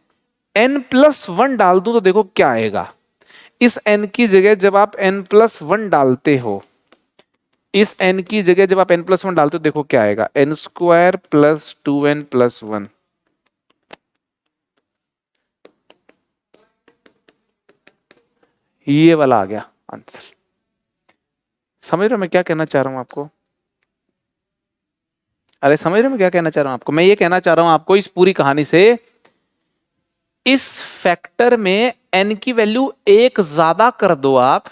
n+1 डाल दूं तो देखो क्या आएगा। इस n की जगह जब आप n+1 डालते हो, इस n की जगह जब आप n+1 डालते हो देखो क्या आएगा, n² + 2n+1। ये वाला आ गया आंसर। समझ रहे हो मैं क्या कहना चाह रहा हूं आपको? अरे समझ रहे हो मैं क्या कहना चाह रहा हूं आपको? मैं ये कहना चाह रहा हूं आपको इस पूरी कहानी से, इस फैक्टर में n की वैल्यू 1 ज्यादा कर दो आप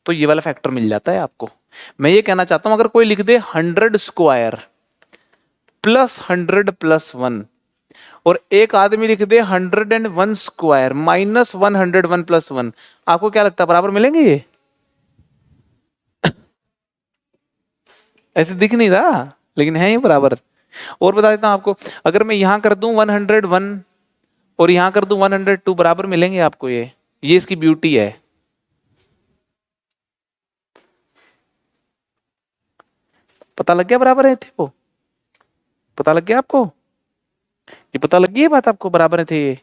तो ये वाला फैक्टर मिल जाता है आपको। मैं ये कहना चाहता हूं अगर कोई लिख दे 100² + 100+1 और एक आदमी लिख दे 101² - 101+1, आपको क्या लगता है बराबर मिलेंगे ये? ऐसे दिख नहीं रहा लेकिन है ये बराबर। और बता देता हूं आपको, अगर मैं यहां कर दूं 101 और यहां कर दूं 102, बराबर मिलेंगे आपको ये इसकी ब्यूटी है। पता लग गया बराबर है थे वो? पता लग गया आपको? ये पता लग गई है बात आपको, बराबर थे ये?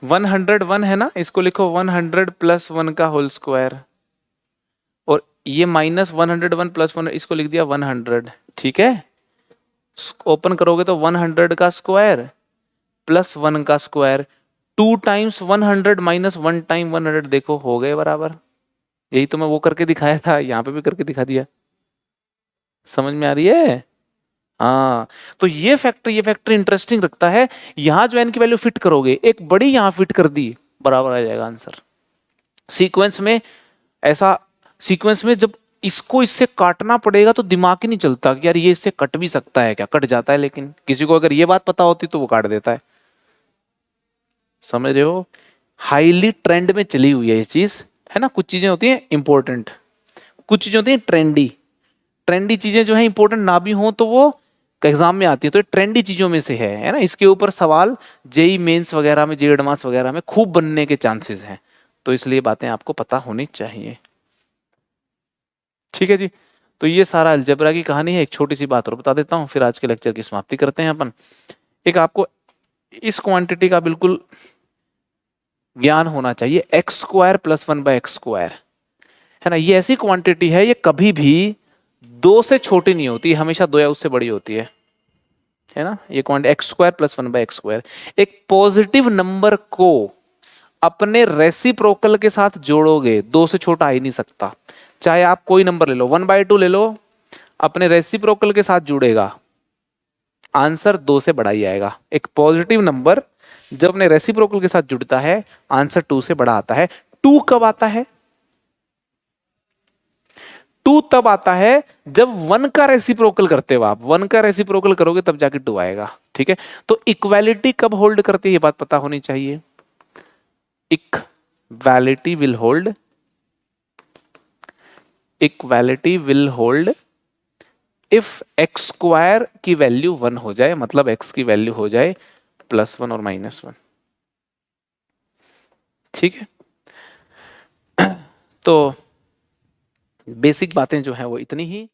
101 है ना, इसको लिखो 100+1 का होल स्क्वायर, और ये -101+1 इसको लिख दिया 100। ठीक है, ओपन करोगे तो 100 का स्क्वायर + 1 का स्क्वायर, 2 टाइम्स 100 - 1 टाइम 100, देखो हो गए बराबर। यही तो मैं वो करके दिखाया था, यहाँ पे भी करके दिखा दिया। समझ में आ रही है? हाँ, तो ये फैक्टर इंटरेस्टिंग रखता है। यहां जो n की वैल्यू फिट करोगे, एक बड़ी यहां फिट कर दी, बराबर आ जाएगा आंसर। सीक्वेंस में ऐसा, सीक्वेंस में जब इसको इससे काटना पड़ेगा तो दिमाग ही नहीं चलता कि यार ये इससे कट भी सकता है क्या, कट जाता है, लेकिन किसी को अगर ये बात पता होती तो वो काट देता है। समझ रहे हो? हाईली ट्रेंड में चली हुई है ये चीज, है ना। कुछ चीजें होती हैं इंपॉर्टेंट, कुछ चीजें होती हैं ट्रेंडी। ट्रेंडी चीजें जो है इंपॉर्टेंट ना भी हो तो वो एग्जाम में आती है, तो ट्रेंडी चीजों में से है ना। इसके ऊपर सवाल जेई मेंस वगैरह में, जेई एडवांस वगैरह में खूब बनने के चांसेस हैं, तो इसलिए बातें आपको पता होनी चाहिए। ठीक है जी, तो ये सारा अलजेब्रा की कहानी है। एक छोटी सी बात और बता देता हूँ, फिर आज के लेक्चर की समाप्ति करते हैं अपन। एक आपको इस क्वांटिटी का बिल्कुल ज्ञान होना चाहिए, x² + 1/x², है ना। ये ऐसी क्वांटिटी है, ये कभी भी 2 से छोटी नहीं होती, हमेशा 2 या उससे बड़ी होती है ना। ये क्वांटिटी x² + 1/x², एक पॉजिटिव नंबर को अपने रेसिप्रोकल के साथ जोड़ोगे, 2 से छोटा आ ही नहीं सकता। चाहे आप कोई नंबर ले लो, 1/2 ले लो, अपने रेसिप्रोकल के साथ जुड़ेगा, आंसर 2 से बड़ा ही आएगा। एक पॉजिटिव नंबर जब अपने रेसिप्रोकल के साथ जुड़ता है, आंसर 2 से बड़ा आता है। 2 कब आता है? टू तब आता है जब वन का रेसिप्रोकल करते हो आप, वन का रेसिप्रोकल करोगे तब जाके टू आएगा। ठीक है, तो इक्वालिटी कब होल्ड करती है ये बात पता होनी चाहिए। Equality will hold, equality will hold if x square की वैल्यू वन हो जाए, मतलब एक्स की वैल्यू हो जाए +1 और -1। ठीक है, तो बेसिक बातें जो है वो इतनी ही।